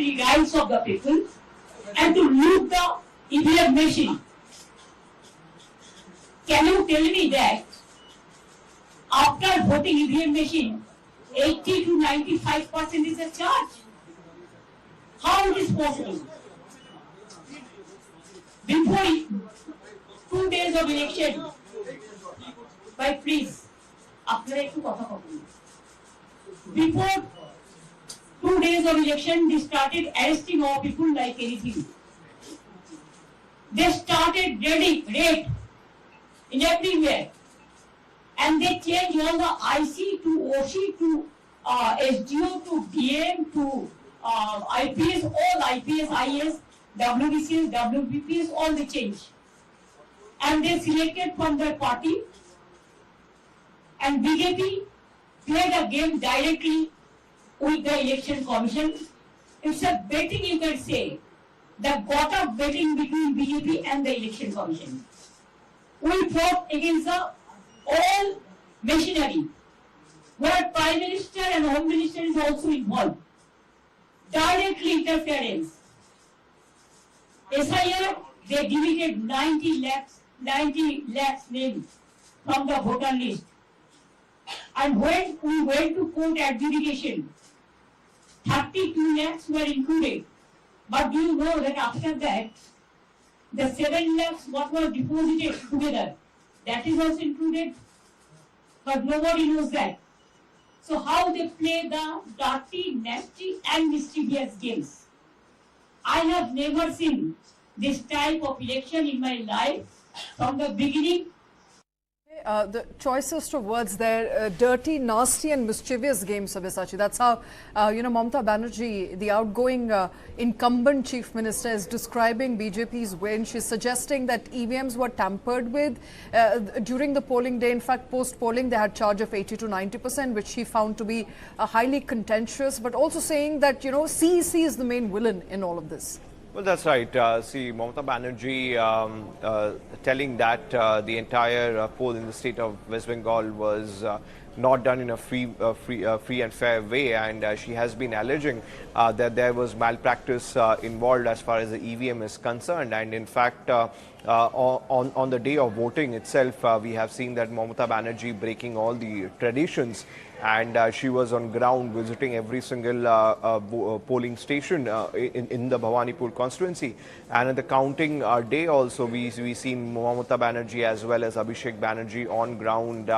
elementary rights of the people and to loot the EVM machine. Can you tell me that after voting EVM machine, 80 to 95% is a charge? How it is possible? Before 2 days of election, but please, before 2 days of election, they started arresting all people like anything. They started raid in everywhere. And they changed all the IC to OC to SDO to DM to IPS, all IPS, IS, WBCS, WBPS, all they changed. And they selected from their party. And BJP played a game directly with the election commission. It's a betting, you can say, the god of betting between BJP and the election commission. We fought against the all machinery, where Prime Minister and Home Minister is also involved. Directly interference. SIR, they deleted 90 lakhs names from the voter list. And when we went to court adjudication, 32 lakhs were included. But do you know that after that, the 7 lakhs what was deposited together, that is also included, but nobody knows that. So how they play the dirty, nasty and mischievous games. I have never seen this type of election in my life from the beginning. The choicest of words there, dirty, nasty and mischievous games, Sabyasachi. That's how, Mamata Banerjee, the outgoing incumbent chief minister, is describing BJP's win. She's suggesting that EVMs were tampered with during the polling day. In fact, post-polling, they had charge of 80 to 90%, which she found to be highly contentious, but also saying that, CEC is the main villain in all of this. Well, that's right. See, Mamata Banerjee telling that the entire poll in the state of West Bengal was not done in a free and fair way, and she has been alleging that there was malpractice involved as far as the EVM is concerned. And in fact, on the day of voting itself, we have seen that Mamata Banerjee breaking all the traditions, and she was on ground visiting every single polling station in the Bhawanipur constituency. And in the counting day also, we seen Mamata Banerjee as well as Abhishek Banerjee on ground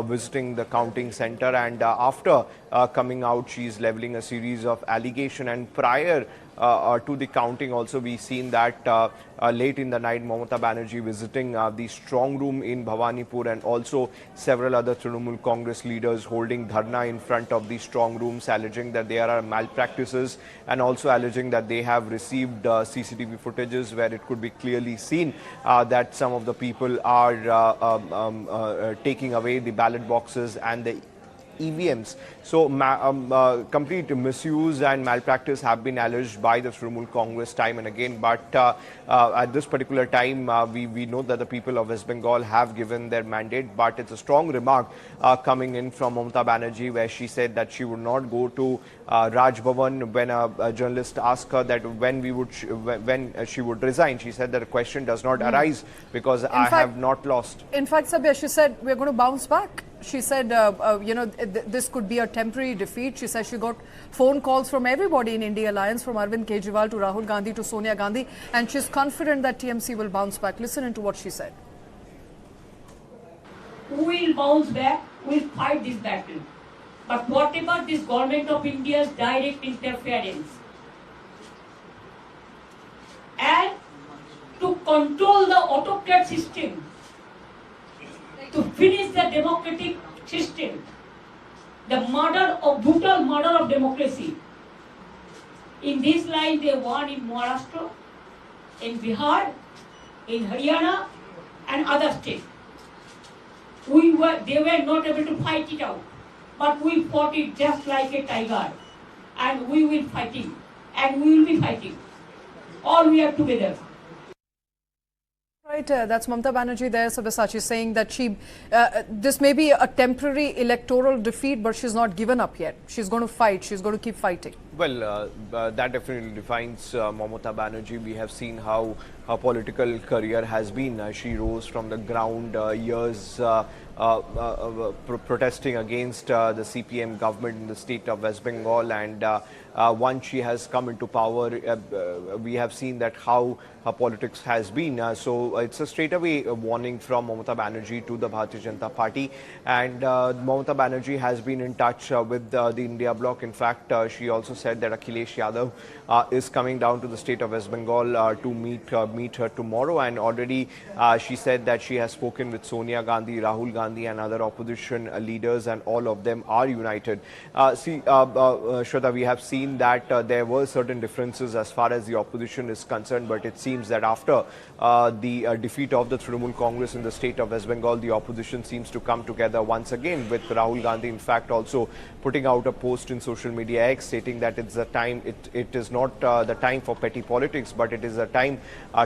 visiting the counting center. And after coming out, she's leveling a series of allegations. And prior to the counting also, we seen that late in the night, Mamata Banerjee visiting the strong room in Bhawanipur, and also several other Trinamool Congress leaders holding dharna in front of the strong rooms, alleging that there are malpractices, and also alleging that they have received CCTV footages where it could be clearly seen that some of the people are taking away the ballot boxes and the EVMs. So complete misuse and malpractice have been alleged by the Trinamool Congress time and again. But at this particular time, we know that the people of West Bengal have given their mandate. But it's a strong remark coming in from Mamata Banerjee, where she said that she would not go to Raj Bhavan when a journalist asked her that when she would resign. She said that the question does not arise because I have not lost. In fact, Sabya, she said we're going to bounce back. She said, this could be a temporary defeat. She said she got phone calls from everybody in India Alliance, from Arvind Kejriwal to Rahul Gandhi to Sonia Gandhi, and she's confident that TMC will bounce back. Listen into what she said. We will bounce back, we will fight this battle. But whatever this government of India's direct interference and to control the autocrat system, to finish the democratic system, the brutal murder of democracy. In this line, they won in Maharashtra, in Bihar, in Haryana, and other states. They were not able to fight it out, but we fought it just like a tiger, and we will fighting, and we will be fighting. All we are together. Right, that's Mamata Banerjee there, Sabyasachi, saying that this may be a temporary electoral defeat, but she's not given up yet. She's going to fight. She's going to keep fighting. Well, that definitely defines Mamata Banerjee. We have seen how her political career has been. She rose from the ground years protesting against the CPM government in the state of West Bengal, and once she has come into power, we have seen that how her politics has been. So it's a straightaway warning from Mamata Banerjee to the Bharatiya Janata Party, and Mamata Banerjee has been in touch with the India bloc. In fact, she also said that Akhilesh Yadav is coming down to the state of West Bengal to meet her tomorrow, and already she said that she has spoken with Sonia Gandhi, Rahul Gandhi and other opposition leaders, and all of them are united. Shraddha, we have seen that there were certain differences as far as the opposition is concerned, but it seems that after the defeat of the Trinamool Congress in the state of West Bengal, the opposition seems to come together once again, with Rahul Gandhi in fact also putting out a post in social media X stating that it's the time, it is not the time for petty politics, but it is a time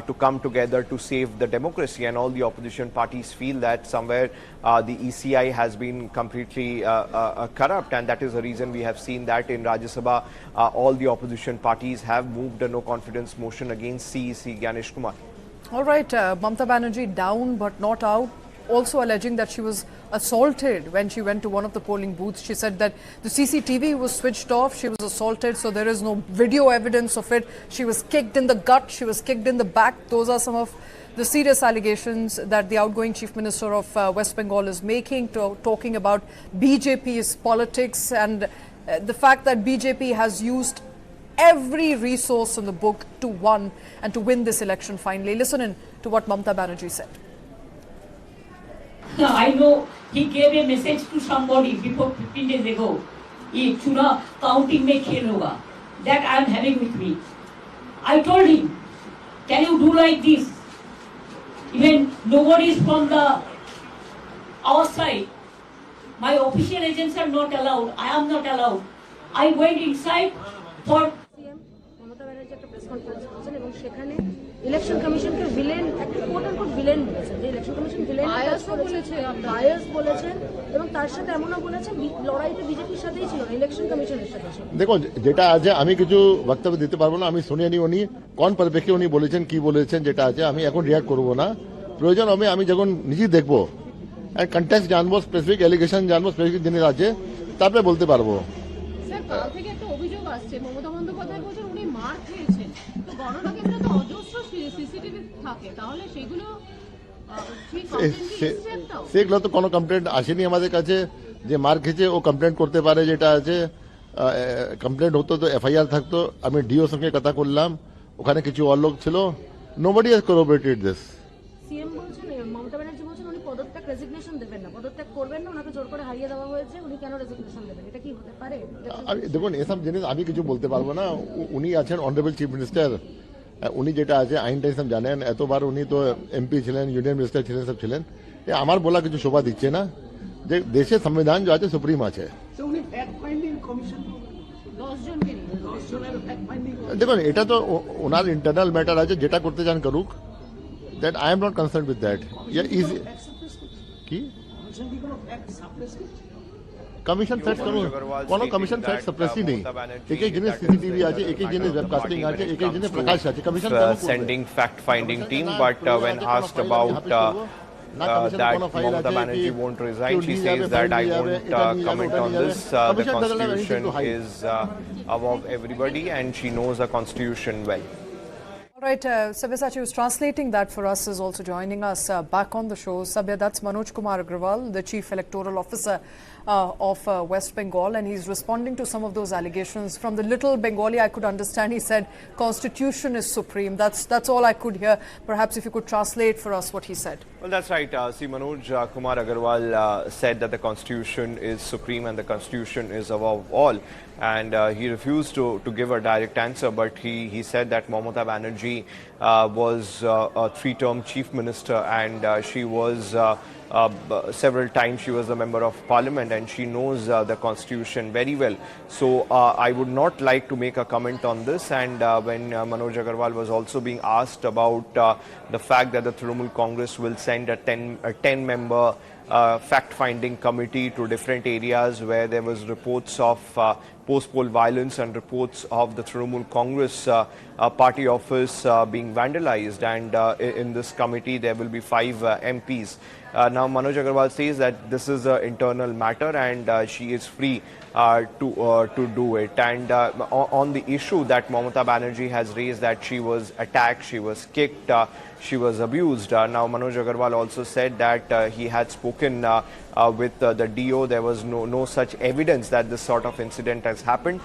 to come together to save the democracy. And all the opposition parties feel that somewhere the ECI has been completely corrupt, and that is the reason we have seen that in Rajya Sabha all the opposition parties have moved a no confidence motion against CEC Ganesh Kumar. All right, Mamata Banerjee down but not out, also alleging that she was assaulted when she went to one of the polling booths. She said that the CCTV was switched off, she was assaulted, so there is no video evidence of it. She was kicked in the gut, she was kicked in the back. Those are some of the serious allegations that the outgoing Chief Minister of West Bengal is making, talking about BJP's politics and the fact that BJP has used every resource in the book to win this election finally. Listen in to what Mamata Banerjee said. I know he gave a message to somebody before 15 days ago. Chuna counting mein khel hoga. That I am having with me. I told him, can you do like this? Even nobody is from our side. My official agents are not allowed. I am not allowed. I went inside for Mamata Banerjee একটা press conference করেছেন এবং সেখানে election কমিশনকে villain, একটা coat unquote villain বলেছেন, যে election commission villain bias বলেছেন এবং তার সাথে এমনও বলেছেন লড়াইটা বিজেপির সাথেই ছিল না, ইলেকশন কমিশনের সাথে ছিল। দেখো, যেটা আছে আমি কিছু বক্তব্য দিতে পারবো না, আমি শুনিনি উনি কোন পরিপ্রেক্ষিতে উনি বলেছেন, কি বলেছেন, যেটা আছে আমি এখন রিয়াক্ট করবো না। প্রয়োজন হবে আমি যখন নিজেই দেখবো, কন্টেক্সট জানবো, স্পেসিফিক এলিগেশন জানবো, স্পেসিফিক জিনিস আছে, তারপরে বলতে পারবো। স্যার, কাল থেকে একটা অভিযোগ আসছে, মমতা বন্দ্যোপাধ্যায় বলছেন উনি মার খেয়েছেন, তো গণনা কেন্দ্রে তো অজস্র সিসিটিভি থাকে, তাহলে সেগুলো সেগুলো তো কোনো কমপ্লেন্ট আসেনি আমাদের কাছে। যে মার খেয়েছে ও কমপ্লেন্ট করতে পারে, যেটা আছে কমপ্লেন্ট হতো তো এফআইআর থাকতো। আমি ডিও সঙ্গে কথা করলাম, ওখানে কিছু অর লোক ছিল, নোবডি হ্যাজ করোবরেটেড দিস। সিএম বলছেন, মমতা ব্যানার্জি বলছেন উনি পদত্যাগ রেজিগনেশন দেবেন না, পদত্যাগ করবেন না, ওনাকে জোর করে হারিয়ে দেওয়া হয়েছে, উনি কেন রেজিগনেশন দেবেন, এটা কি হতে পারে? দেখুন, এসব জিনিস আমি কিছু বলতে পারবো না। উনি আছেন অনারেবল চিফ মিনিস্টার, উনি যেটা আছে আইন টাইন সব জানেন, এতবার উনি তো এমপি ছিলেন, ইউনিয়ন মিনিস্টার ছিলেন, সব ছিলেন। আমার বলা কিছু শোভা দিচ্ছে না, যে দেশের সংবিধান যে আছে সুপ্রিম আছে। দেখুন, এটা তো ওনার ইন্টারনাল ম্যাটার আছে, যেটা করতে চান করুক। That I am not concerned with that. Yeah, is কি কমিশন ফ্যাক্ট কোনো কমিশন ফ্যাক্ট সাপ্রেসই নেই। এক এক জিনিস সিসিটিভি আছে, এক এক জিনিস ওয়েবকাস্টিং আছে, এক এক জিনিস প্রকাশ আছে। Commission sending fact finding team, but when asked about that Mamata Banerjee won't resign, she says that I won't comment on this. The constitution is above everybody and she knows the constitution well. All right, Sabyasachi, who's translating that for us, is also joining us back on the show. Sabya, that's Manoj Kumar Agrawal, the Chief Electoral Officer of West Bengal, and he's responding to some of those allegations. From the little Bengali I could understand, he said, Constitution is supreme. That's all I could hear. Perhaps if you could translate for us what he said. Well, that's right. Manoj Kumar Agrawal said that the Constitution is supreme and the Constitution is above all. And he refused to give a direct answer, but he said that Mamata Banerjee was a three-term chief minister, and she was several times she was a member of parliament, and she knows the constitution very well. So I would not like to make a comment on this. And when Manoj Agrawal was also being asked about the fact that the Trinamool Congress will send a 10-member fact-finding committee to different areas where there was reports of post-poll violence and reports of the Trinamool Congress party office being vandalized, and in this committee there will be 5 MPs. Now Manoj Agarwal says that this is an internal matter and she is free to do it. And on the issue that Mamata Banerjee has raised, that she was attacked, she was kicked, she was abused. Now Manoj Agarwal also said that he had spoken with the DO. There was no such evidence that this sort of incident has happened.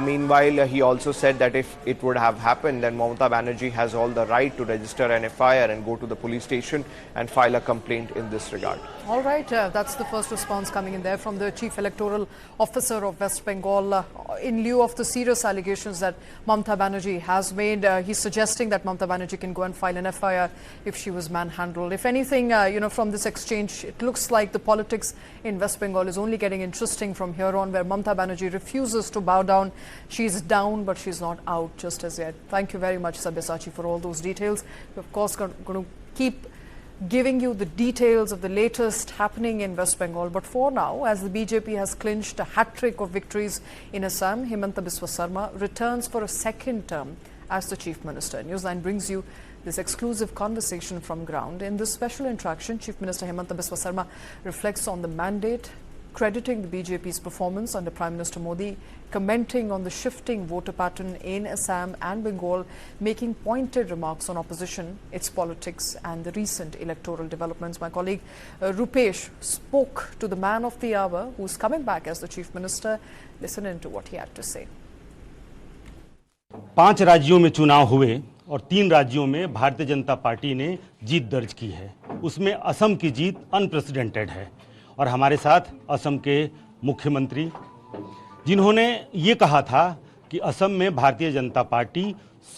Meanwhile, he also said that if it would have happened, then Mamata Banerjee has all the right to register an FIR and go to the police station and file a complaint in this regard. All right, that's the first response coming in there from the Chief Electoral Officer of West Bengal in lieu of the serious allegations that Mamata Banerjee has made. He's suggesting that Mamata Banerjee can go and file an FIR if she was manhandled. If anything, from this exchange, it looks like the politics in West Bengal is only getting interesting from here on, where Mamata Banerjee refuses to bow down. She's down, but she's not out just as yet. Thank you very much, Sabyasachi, for all those details. We're of course going to keep giving you the details of the latest happening in West Bengal. But for now, as the BJP has clinched a hat-trick of victories in Assam, Himanta Biswa Sarma returns for a second term as the Chief Minister. News9 brings you this exclusive conversation from ground. In this special interaction, Chief Minister Himanta Biswa Sarma reflects on the mandate, crediting the BJP's performance under Prime Minister Modi, commenting on the shifting voter pattern in Assam and Bengal, making pointed remarks on opposition, its politics and the recent electoral developments. My colleague Rupesh spoke to the man of the hour who's coming back as the Chief Minister. Listen in to what he had to say. 5 राज्यों में चुनाव हुए और 3 राज्यों में Bharatiya Janata party ने जीत दर्ज की है। उसमें असम की जीत अनप्रेसिडेंटेड है और हमारे साथ असम के मुख्यमंत्री, जिन्होंने ये कहा था कि असम में भारतीय जनता पार्टी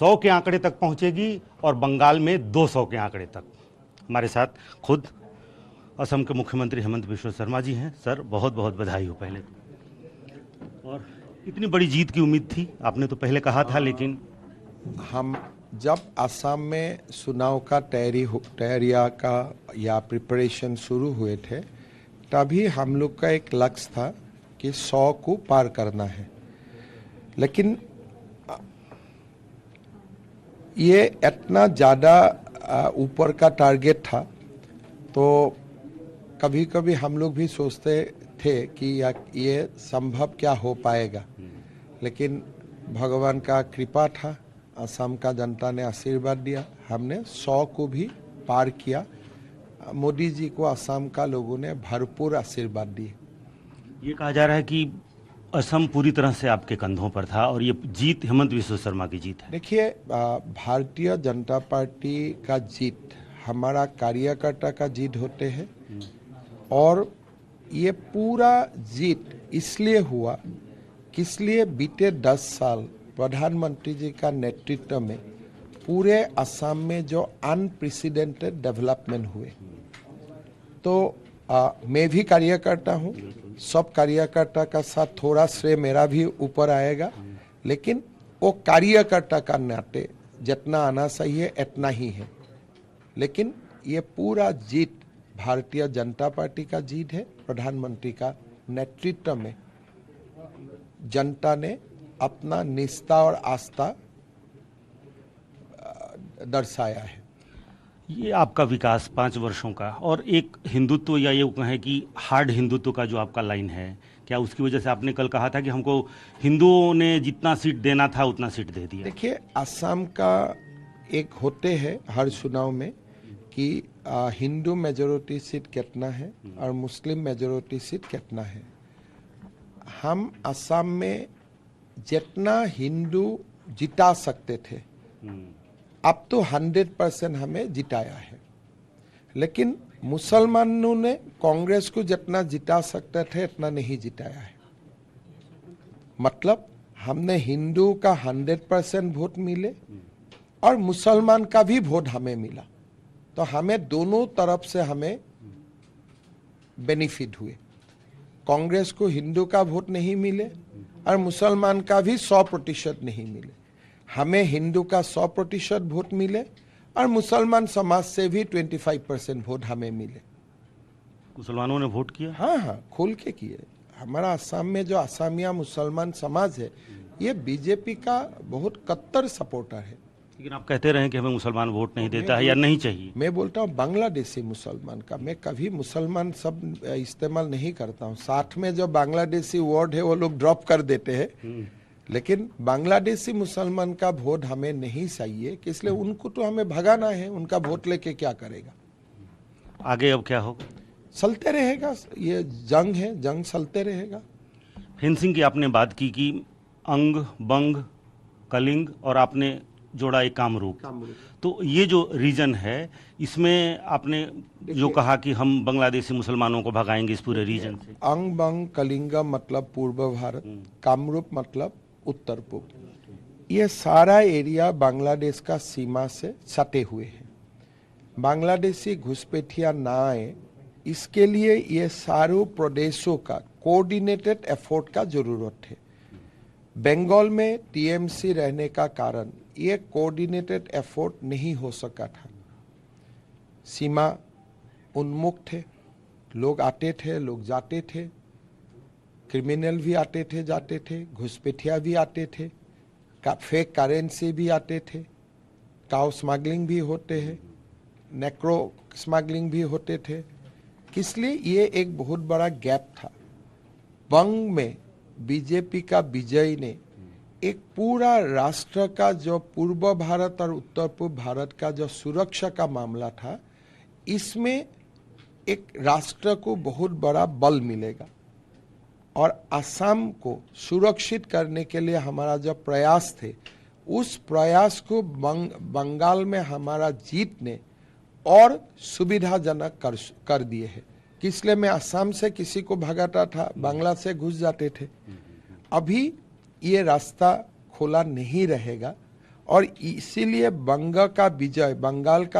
100 के आंकड़े तक पहुंचेगी और बंगाल में 200 के आंकड़े तक। हमारे साथ खुद असम के मुख्यमंत्री हेमंत बिश्व शर्मा जी हैं। सर, बहुत बहुत बधाई हो पहले। और इतनी बड़ी जीत की उम्मीद थी, आपने तो पहले कहा था, लेकिन हम जब असम में चुनाव का तैयारिया का या प्रिपरेशन शुरू हुए थे, तभी हम लोग का एक लक्ष्य था कि 100 को पार करना है। लेकिन ये इतना ज़्यादा ऊपर का टारगेट था, तो कभी कभी हम लोग भी सोचते थे कि ये संभव क्या हो पाएगा, लेकिन भगवान का कृपा था, असम का जनता ने आशीर्वाद दिया, हमने 100 को भी पार किया। मोदी जी को असम का लोगों ने भरपूर आशीर्वाद दिए। ये कहा जा रहा है कि असम पूरी तरह से आपके कंधों पर था और ये जीत हेमंत बिश्व शर्मा की जीत है। देखिए, भारतीय जनता पार्टी का जीत हमारा कार्यकर्ता का जीत होते हैं और ये पूरा जीत इसलिए हुआ कि इसलिए बीते 10 साल प्रधानमंत्री जी का नेतृत्व में पूरे असम में जो अनप्रेसिडेंटेड डेवलपमेंट हुए, तो मैं भी कार्यकर्ता हूँ, सब कार्यकर्ता का साथ थोड़ा श्रेय मेरा भी ऊपर आएगा, लेकिन वो कार्यकर्ता का नाते जितना आना चाहिए इतना ही है। लेकिन ये पूरा जीत भारतीय जनता पार्टी का जीत है। प्रधानमंत्री का नेतृत्व में जनता ने अपना निष्ठा और आस्था दर्शाया है। ये आपका विकास 5 वर्षों का और एक हिंदुत्व, या ये कहें कि हार्ड हिंदुत्व का जो आपका लाइन है, क्या उसकी वजह से आपने कल कहा था कि हमको हिंदुओं ने जितना सीट देना था उतना सीट दे दिया? देखिए, असम का एक होते हैं हर चुनाव में कि हिंदू मेजोरिटी सीट कितना है और मुस्लिम मेजोरिटी सीट कितना है। हम असम में जितना हिंदू जिता सकते थे, अब तो 100% हमें जिताया है, लेकिन मुसलमानों ने कांग्रेस को जितना जिता सकते थे इतना नहीं जिताया है। मतलब हमने हिंदू का 100% वोट मिले और मुसलमान का भी वोट हमें मिला, तो हमें दोनों तरफ से हमें बेनिफिट हुए। कांग्रेस को हिंदू का वोट नहीं मिले और मुसलमान का भी 100% नहीं मिले, हमें हिंदू का 100% वोट मिले और मुसलमान समाज से भी 25% वोट हमें मिले। मुसलमानों ने वोट किया? हाँ, खुल के किए। हमारा असम में जो असमिया मुसलमान समाज है ये बीजेपी का बहुत कट्टर सपोर्टर है। लेकिन आप कहते रहे कि हमें मुसलमान वोट नहीं देता है या नहीं चाहिए। मैं बोलता हूँ बांग्लादेशी मुसलमान का, मैं कभी मुसलमान शब्द इस्तेमाल नहीं करता हूँ। साथ में जो बांग्लादेशी वर्ड है वो लोग ड्रॉप कर देते हैं, लेकिन बांग्लादेशी मुसलमान का वोट हमें नहीं चाहिए, इसलिए उनको तो हमें भगाना है। उनका वोट लेके क्या करेगा? आगे अब क्या होगा? चलते रहेगा, ये जंग है, जंग चलते रहेगा। फेंसिंग की आपने बात की कि अंग बंग कलिंग और आपने जोड़ा एक कामरूप, तो ये जो रीजन है इसमें आपने जो कहा कि हम बांग्लादेशी मुसलमानों को भगाएंगे इस पूरे रीजन से। अंग बंग कलिंग मतलब पूर्व भारत, कामरूप मतलब उत्तर पूर्व, ये सारा एरिया बांग्लादेश का सीमा से सटे हुए हैं। बांग्लादेशी घुसपैठिया ना आए इसके लिए ये सारों प्रदेशों का कोऑर्डिनेटेड एफर्ट का जरूरत है। बंगाल में टीएमसी रहने का कारण ये कोऑर्डिनेटेड एफर्ट नहीं हो सका था। सीमा उन्मुक्त थे, लोग आते थे, लोग जाते थे, क्रिमिनल भी आते थे जाते थे, घुसपैठिया भी आते थे, फेक करेंसी भी आते थे, काउ स्मगलिंग भी होते हैं, नेक्रो स्मगलिंग भी होते थे। इसलिए ये एक बहुत बड़ा गैप था। बंग में बीजेपी का विजय ने एक पूरा राष्ट्र का जो पूर्व भारत और उत्तर पूर्व भारत का जो सुरक्षा का मामला था, इसमें एक राष्ट्र को बहुत बड़ा बल मिलेगा। और असम को सुरक्षित करने के लिए हमारा जो प्रयास थे, उस प्रयास को बंगाल में हमारा जीत ने और सुविधाजनक कर दिए हैं। इसलिए मैं असम से किसी को भगाता था, बांग्ला से घुस जाते थे। अभी ये रास्ता खोला नहीं रहेगा और इसीलिए बंगाल का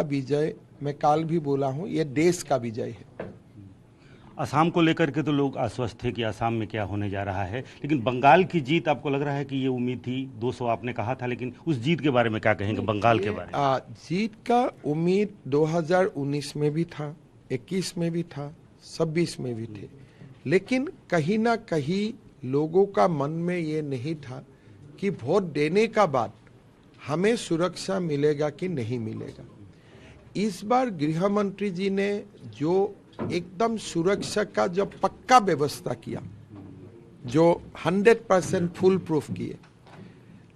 विजय मैं काल भी बोला हूँ, ये देश का विजय है। असम को लेकर के तो लोग आश्वस्त थे कि असम में क्या होने जा रहा है, लेकिन बंगाल की जीत आपको लग रहा है कि ये उम्मीद थी? 200 आपने कहा था, लेकिन उस जीत के बारे में क्या कहेंगे बंगाल के बारे में? जीत का उम्मीद 2019 में भी था, 21 में भी था, 26 में भी थे, लेकिन कहीं ना कहीं लोगों का मन में ये नहीं था कि वोट देने का बाद हमें सुरक्षा मिलेगा कि नहीं मिलेगा। इस बार गृह मंत्री जी ने जो एकदम सुरक्षा का जो पक्का व्यवस्था किया, जो 100% फुल प्रूफ किए,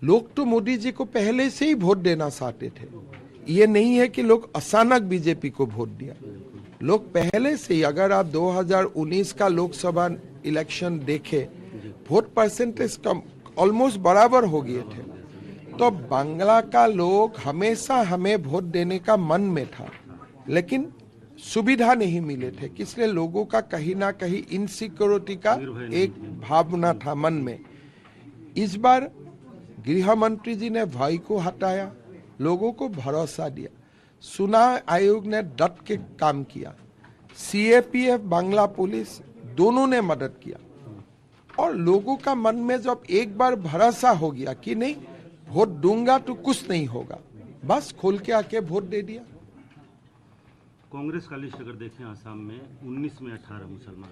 लोग तो मोदी जी को पहले से ही वोट देना चाहते थे। ये नहीं है कि लोग अचानक बीजेपी को वोट दिया, लोग पहले से ही, अगर आप 2019 का लोकसभा इलेक्शन देखे, वोट परसेंटेज कम ऑलमोस्ट बराबर हो गए थे। तो बांग्ला का लोग हमेशा हमें वोट देने का मन में था, लेकिन सुविधा नहीं मिले थे, इसलिए लोगों का कहीं ना कहीं इनसिक्योरिटी का एक भावना था मन में। इस बार गृह मंत्री जी ने भय को हटाया, लोगों को भरोसा दिया, चुनाव आयोग ने डट के काम किया, CRPF बांग्ला पुलिस दोनों ने मदद किया और लोगों का मन में जब एक बार भरोसा हो गया कि नहीं वोट दूंगा तो कुछ नहीं होगा, बस खोल के आके वोट दे दिया। कांग्रेस का लिस्ट अगर देखें असम में 19 में 18 मुसलमान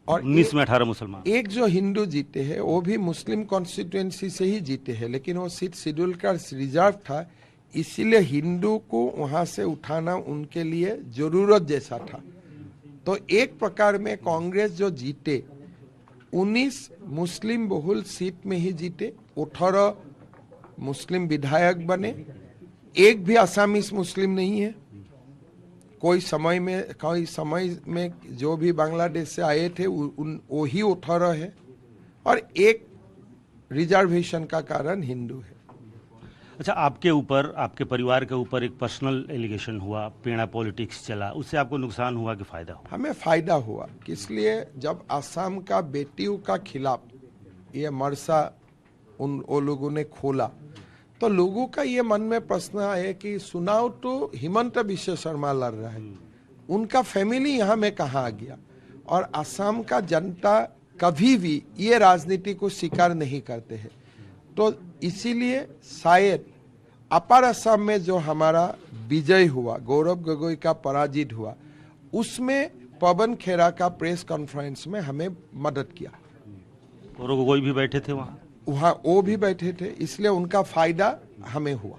और 19 में 18 मुसलमान, एक जो हिंदू जीते हैं वो भी मुस्लिम कॉन्स्टिट्यूएंसी से ही जीते हैं, लेकिन वो सीट शेड्यूल का रिजर्व था, इसीलिए हिंदू को वहां से उठाना उनके लिए जरूरत जैसा था। तो एक प्रकार में कांग्रेस जो जीते 19 मुस्लिम बहुल सीट में ही जीते, 18 मुस्लिम विधायक बने, एक भी असामीज मुस्लिम नहीं है। कोई समय में जो भी बांग्लादेश से आए थे वो ही 18 है और एक रिजर्वेशन का कारण हिंदू है। अच्छा, आपके ऊपर, आपके परिवार के ऊपर एक पर्सनल एलिगेशन हुआ, पेड़ा पॉलिटिक्स चला, उससे आपको नुकसान हुआ कि फायदा हुआ? हमें फायदा हुआ, इसलिए जब असम का बेटियों का खिलाफ ये मरसा वो लोगों ने खोला, तो लोगों का ये मन में प्रश्न आया कि चुनाव तो हिमंत बिस्वा शर्मा लड़ रहा है, उनका फैमिली यहाँ में कहाँ आ गया? और असम का जनता कभी भी ये राजनीति को स्वीकार नहीं करते हैं। तो इसीलिए शायद अपर असम में जो हमारा विजय हुआ, गौरव गोगोई का पराजित हुआ, उसमें पवन खेरा का प्रेस कॉन्फ्रेंस में हमें मदद किया। और कोई भी बैठे थे वहाँ? वहाँ वो भी बैठे थे, इसलिए उनका फायदा हमें हुआ।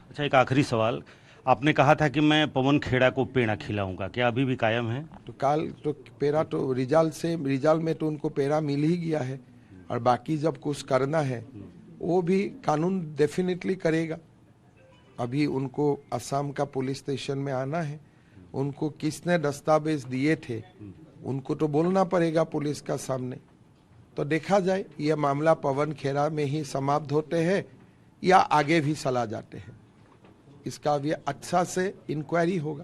अच्छा, एक आखिरी सवाल, आपने कहा था कि मैं पवन खेड़ा को पेड़ा खिलाऊंगा, क्या अभी भी कायम है? तो काल तो पेड़ा तो रिजल्ट में तो उनको पेड़ा मिल ही गया है, और बाकी जब कुछ करना है वो भी कानून डेफिनेटली करेगा। अभी उनको असम का पुलिस स्टेशन में आना है, उनको किसने दस्तावेज दिए थे उनको तो बोलना पड़ेगा पुलिस का सामने। तो देखा जाए ये मामला पवन खेड़ा में ही समाप्त होते हैं या आगे भी चला जाते हैं, इसका भी अच्छा से इंक्वायरी होगा।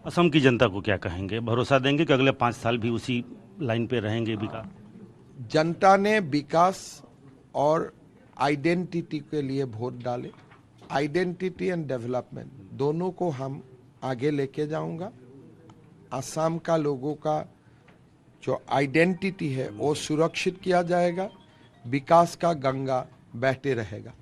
असम की जनता को क्या कहेंगे, भरोसा देंगे कि अगले 5 साल भी उसी लाइन पे रहेंगे विकास? जनता ने विकास और आइडेंटिटी के लिए वोट डाले, आइडेंटिटी एंड डेवलपमेंट दोनों को हम आगे लेके जाऊंगा। असम का लोगों का जो आइडेंटिटी है वो सुरक्षित किया जाएगा, विकास का गंगा बहते रहेगा।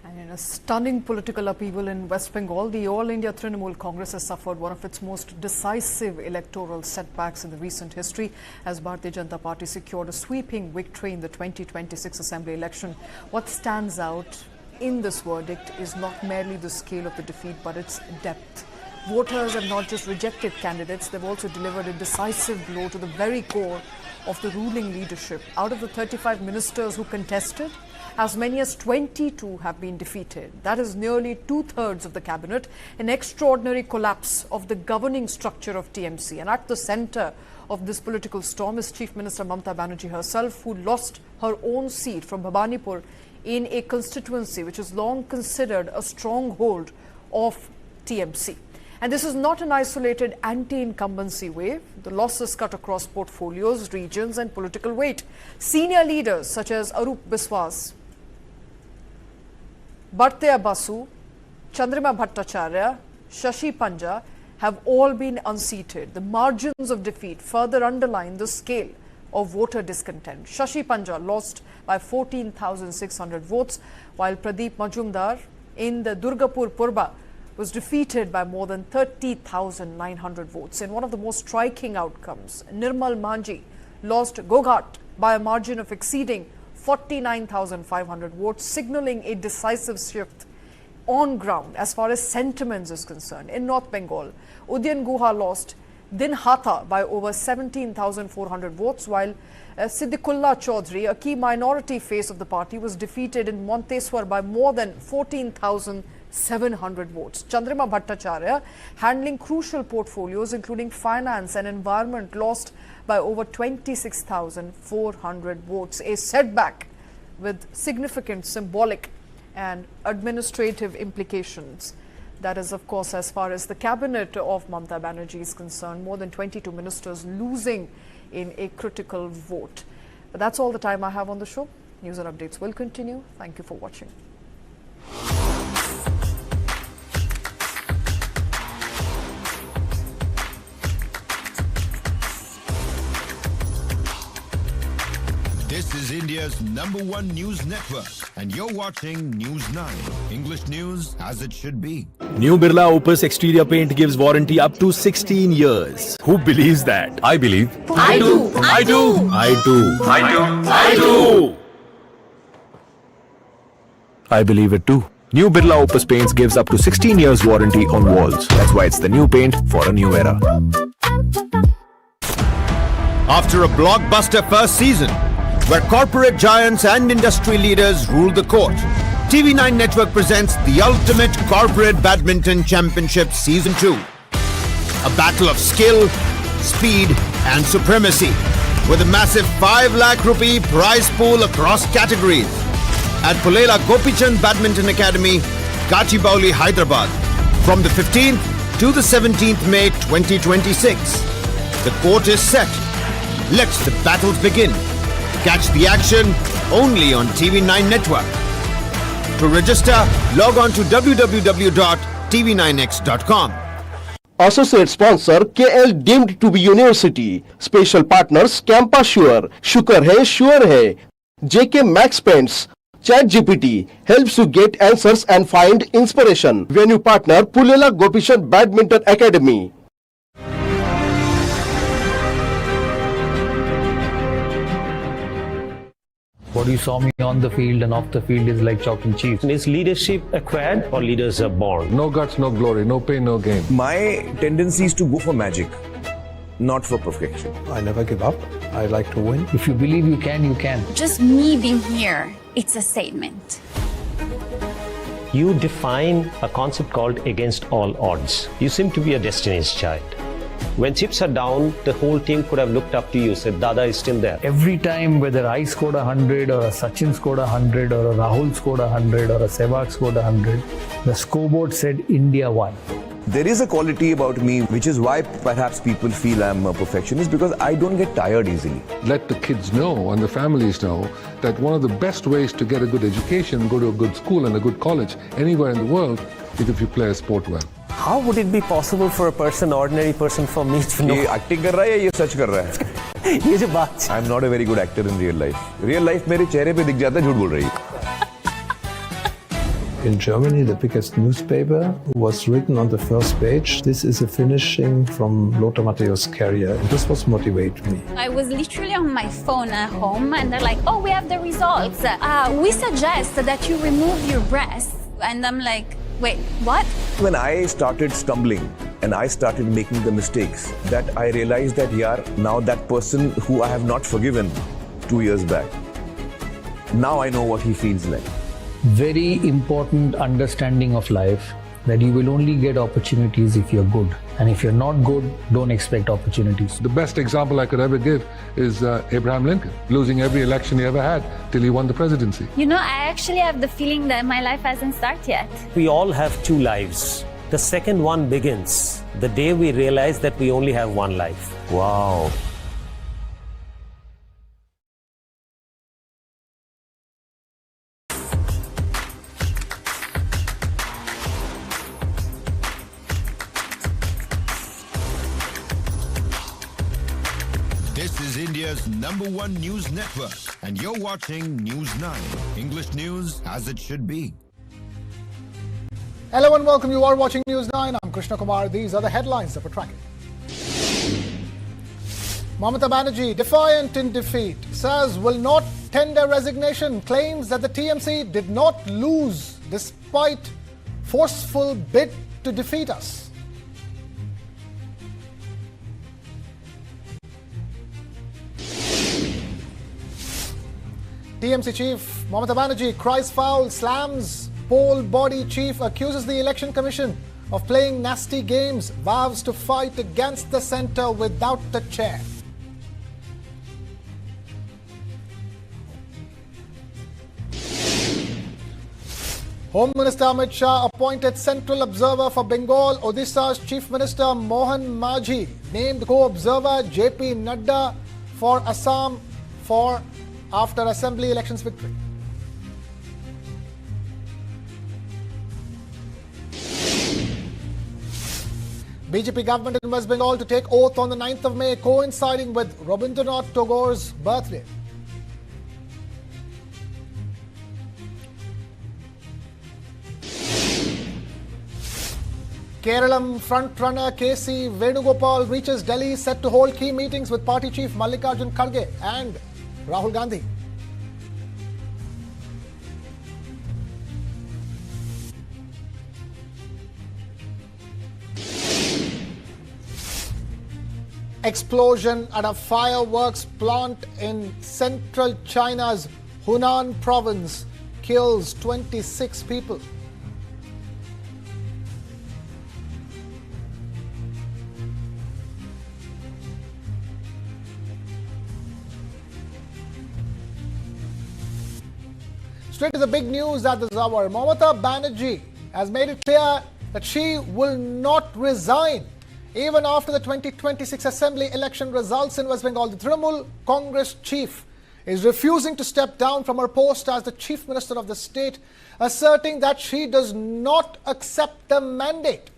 And in a stunning political upheaval in West Bengal, the All India Trinamool Congress has suffered one of its most decisive electoral setbacks in the recent history as Bharatiya Janata Party secured a sweeping victory in the 2026 Assembly election. What stands out in this verdict is not merely the scale of the defeat, but its depth. Voters have not just rejected candidates, they've also delivered a decisive blow to the very core of the ruling leadership. Out of the 35 ministers who contested, as many as 22 have been defeated. That is nearly 2/3 of the cabinet, an extraordinary collapse of the governing structure of TMC. And at the center of this political storm is Chief Minister Mamata Banerjee herself, who lost her own seat from Bhabanipur in a constituency which is long considered a stronghold of TMC. And this is not an isolated anti-incumbency wave. The losses cut across portfolios, regions and political weight. Senior leaders such as Arup Biswas, Bhartiya Basu, Chandrima Bhattacharya, Shashi Panja have all been unseated. The margins of defeat further underline the scale of voter discontent. Shashi Panja lost by 14,600 votes, while Pradeep Majumdar in the Durgapur Purba was defeated by more than 30,900 votes. In one of the most striking outcomes, Nirmal Manji lost Goghat by a margin of exceeding 49,500 votes, signalling a decisive shift on ground as far as sentiments is concerned. In North Bengal, Udyan Guha lost Dinhatha by over 17,400 votes, while Siddiqullah Chaudhry, a key minority face of the party, was defeated in Monteswar by more than 14,700 votes. Chandrima Bhattacharya, handling crucial portfolios including finance and environment, lost by over 26,400 votes, a setback with significant symbolic and administrative implications. That is, of course, as far as the cabinet of Mamata Banerjee is concerned, more than 22 ministers losing in a critical vote. But that's all the time I have on the show. News and updates will continue. Thank you for watching. This is India's #1 news network, and you're watching News9, English news as it should be. New Birla Opus exterior paint gives warranty up to 16 years. Who believes that? I believe. I do. I do. I do. I do. I do. I believe it too. New Birla Opus paints gives up to 16 years warranty on walls. That's why it's the new paint for a new era. After a blockbuster first season, where corporate giants and industry leaders rule the court, TV9 Network presents the ultimate corporate badminton championship season 2. A battle of skill, speed and supremacy with a massive 5 lakh rupee prize pool across categories at Pulela Gopichand Badminton Academy, Gachibowli, Hyderabad from the 15th to the 17th May 2026. The court is set. Let the battles begin. Catch the action only on TV9 Network. To register, log on to www.tv9x.com. Associate sponsor KL deemed to be university. Special partners Campus Sure, Shukar hai, Sure hai. JK Max Paints, ChatGPT helps you get answers and find inspiration. Venue partner Pulela Gopichand Badminton Academy. What you saw me on the field and off the field is like chalk and cheese. Is leadership acquired or leaders are born? No guts, no glory, no pain, no gain. My tendency is to go for magic, not for perfection. I never give up. I like to win. If you believe you can, you can. Just me being here, it's a statement. You define a concept called against all odds. You seem to be a Destiny's Child. When chips are down, the whole team could have looked up to you, said, Dada is still there. Every time, whether I scored 100 or a Sachin scored 100 or a Rahul scored 100 or a Sehwag scored 100, the scoreboard said India won. There is a quality about me which is why perhaps people feel I'm a perfectionist, because I don't get tired easily. Let the kids know and the families know that one of the best ways to get a good education, go to a good school and a good college anywhere in the world is if you play a sport well. How would it be possible for a person, ordinary person, for me to know? ये acting कर रहा है या ये सच कर रहा है? ये जो बात I'm not a very good actor in real life. Real life मेरे चेहरे पे दिख जाता है झूठ बोल रही है. In Germany, the biggest newspaper was written on the first page. This is a finishing from Lothar Matthäus' career. And this was motivating me. I was literally on my phone at home and they're like, oh, we have the results. We suggest that you remove your breasts. And I'm like, wait, what? When I started stumbling and I started making the mistakes, that I realized that now that person who I have not forgiven 2 years back, now I know what he feels like. Very important understanding of life, that you will only get opportunities if you're good. And if you're not good, don't expect opportunities. The best example I could ever give is Abraham Lincoln, losing every election he ever had till he won the presidency. You know, I actually have the feeling that my life hasn't started yet. We all have two lives. The second one begins the day we realize that we only have one life. Wow. This is India's #1 news network, and you're watching News9, English news as it should be. Hello and welcome. You are watching News9. I'm Krishna Kumar. These are the headlines that we're tracking. Mamata Banerjee, defiant in defeat, says will not tender resignation, claims that the TMC did not lose despite forceful bid to defeat us. TMC chief Mamata Banerjee cries foul, slams poll body chief, accuses the election commission of playing nasty games, vows to fight against the centre without the chair. Home Minister Amit Shah appointed central observer for Bengal. Odisha's Chief Minister Mohan Majhi named co-observer JP Nadda for Assam after assembly elections victory. BJP government in West Bengal to take oath on the 9th of May, coinciding with Rabindranath Tagore's birthday. Keralam frontrunner KC Venugopal reaches Delhi, set to hold key meetings with party chief Mallikarjun Kharge and Rahul Gandhi. Explosion at a fireworks plant in central China's Hunan province kills 26 people. Straight to the big news at this hour. Mamata Banerjee has made it clear that she will not resign even after the 2026 assembly election results in West Bengal. The Trinamool Congress chief is refusing to step down from her post as the chief minister of the state, asserting that she does not accept the mandate.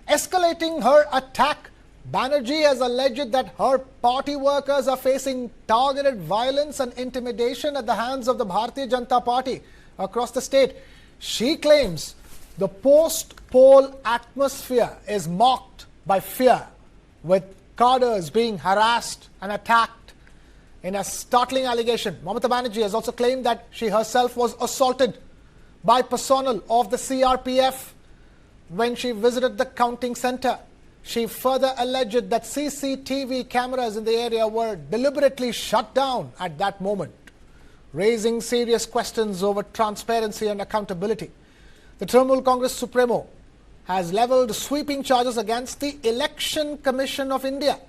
Escalating her attack, Banerjee has alleged that her party workers are facing targeted violence and intimidation at the hands of the Bharatiya Janata Party across the state. She claims the post-poll atmosphere is marked by fear, with cadres being harassed and attacked in a startling allegation. Mamata Banerjee has also claimed that she herself was assaulted by personnel of the CRPF when she visited the counting center. She further alleged that CCTV cameras in the area were deliberately shut down at that moment, raising serious questions over transparency and accountability. The Trinamool Congress Supremo has levelled sweeping charges against the Election Commission of India,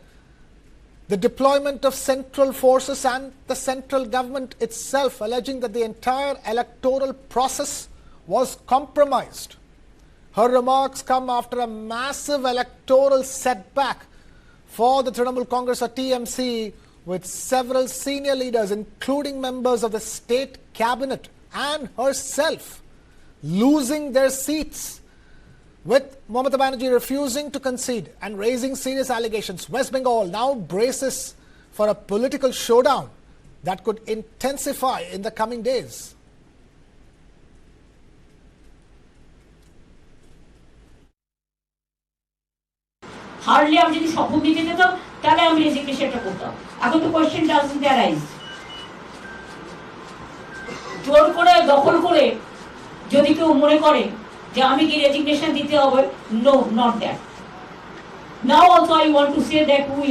the deployment of central forces and the central government itself, alleging that the entire electoral process was compromised. Her remarks come after a massive electoral setback for the Trinamool Congress or TMC, with several senior leaders, including members of the state cabinet and herself, losing their seats, with Mamata Banerjee refusing to concede and raising serious allegations. West Bengal now braces for a political showdown that could intensify in the coming days. Hardly আমি যদি শপথ দিতে দিতাম তাহলে আমি রেজিগনেশনটা করতাম। এখন তো কোয়েশ্চেন ডাজন্ট অ্যারাইজ। জোর করে দখল করে যদি কেউ মনে করে যে আমি কি রেজিগনেশন দিতে হবে, no, not that. Now also I want to say that we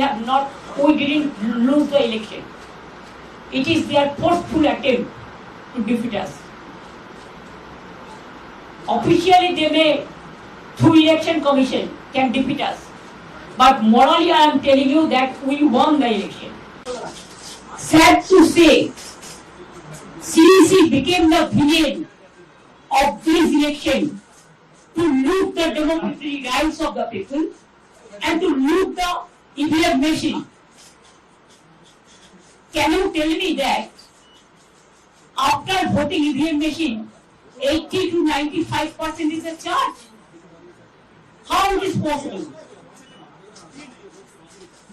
didn't lose the election. It is their forceful attempt to defeat us. Officially they may, through election commission, can defeat us. But morally, I am telling you that we won the election. Sad to say, CEC became the villain of this election to loot the democratic rights of the people and to loot the EVM machine. Can you tell me that after voting EVM machine, 80 to 95% is a charge? How it is possible?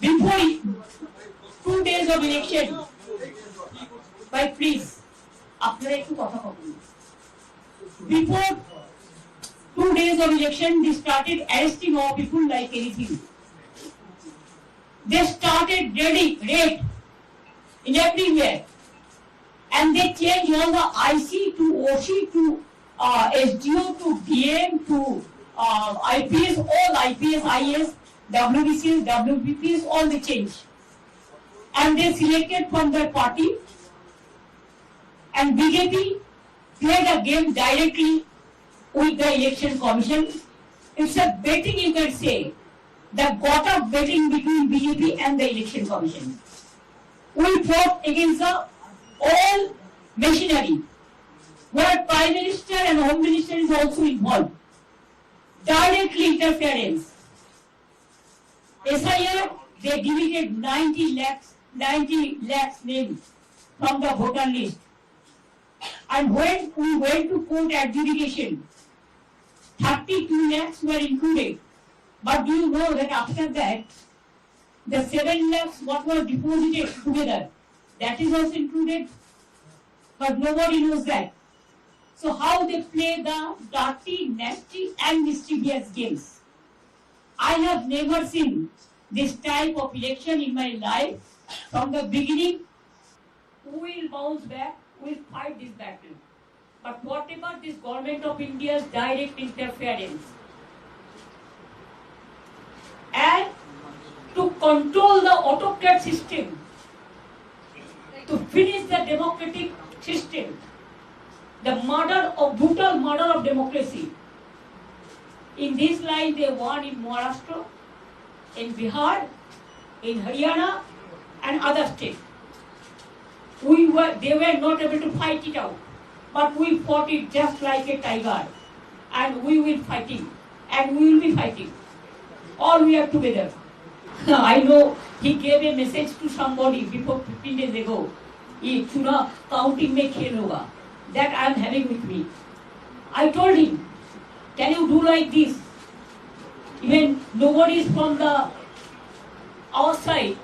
Before 2 days of election, by please, before 2 days of election, they started arresting all people like anything. They started raid in everywhere, and they changed all the IC to OC to SDO to DM to IPS, all IPS, IS, WBCs, WBPs, all the change. And they selected from their party, and BJP played a game directly with the election commission. It's a betting, you can say, the got-up betting between BJP and the election commission. We fought against the all machinery, where Prime Minister and Home Minister is also involved. Directly interference. SIR, they deleted 90 lakhs names from the voter list. And when we went to court adjudication, 32 lakhs were included. But do you know that after that, the 7 lakhs what was deposited together, that is also included? But nobody knows that. So how they play the dirty, nasty and mischievous games. I have never seen this type of election in my life. From the beginning, we will bounce back, we will fight this battle. But whatever this government of India's direct interference and to control the autocrat system, to finish the democratic system, the brutal murder of democracy. In this line, they won in Maharashtra, in Bihar, in Haryana, and other states. They were not able to fight it out, but we fought it just like a tiger, and we will fighting, and we will be fighting. All we are together. I know he gave a message to somebody before 15 days ago. Chuna counting mein khel hoga. That I am having with me. I told him, can you do like this? Even nobody is from our side.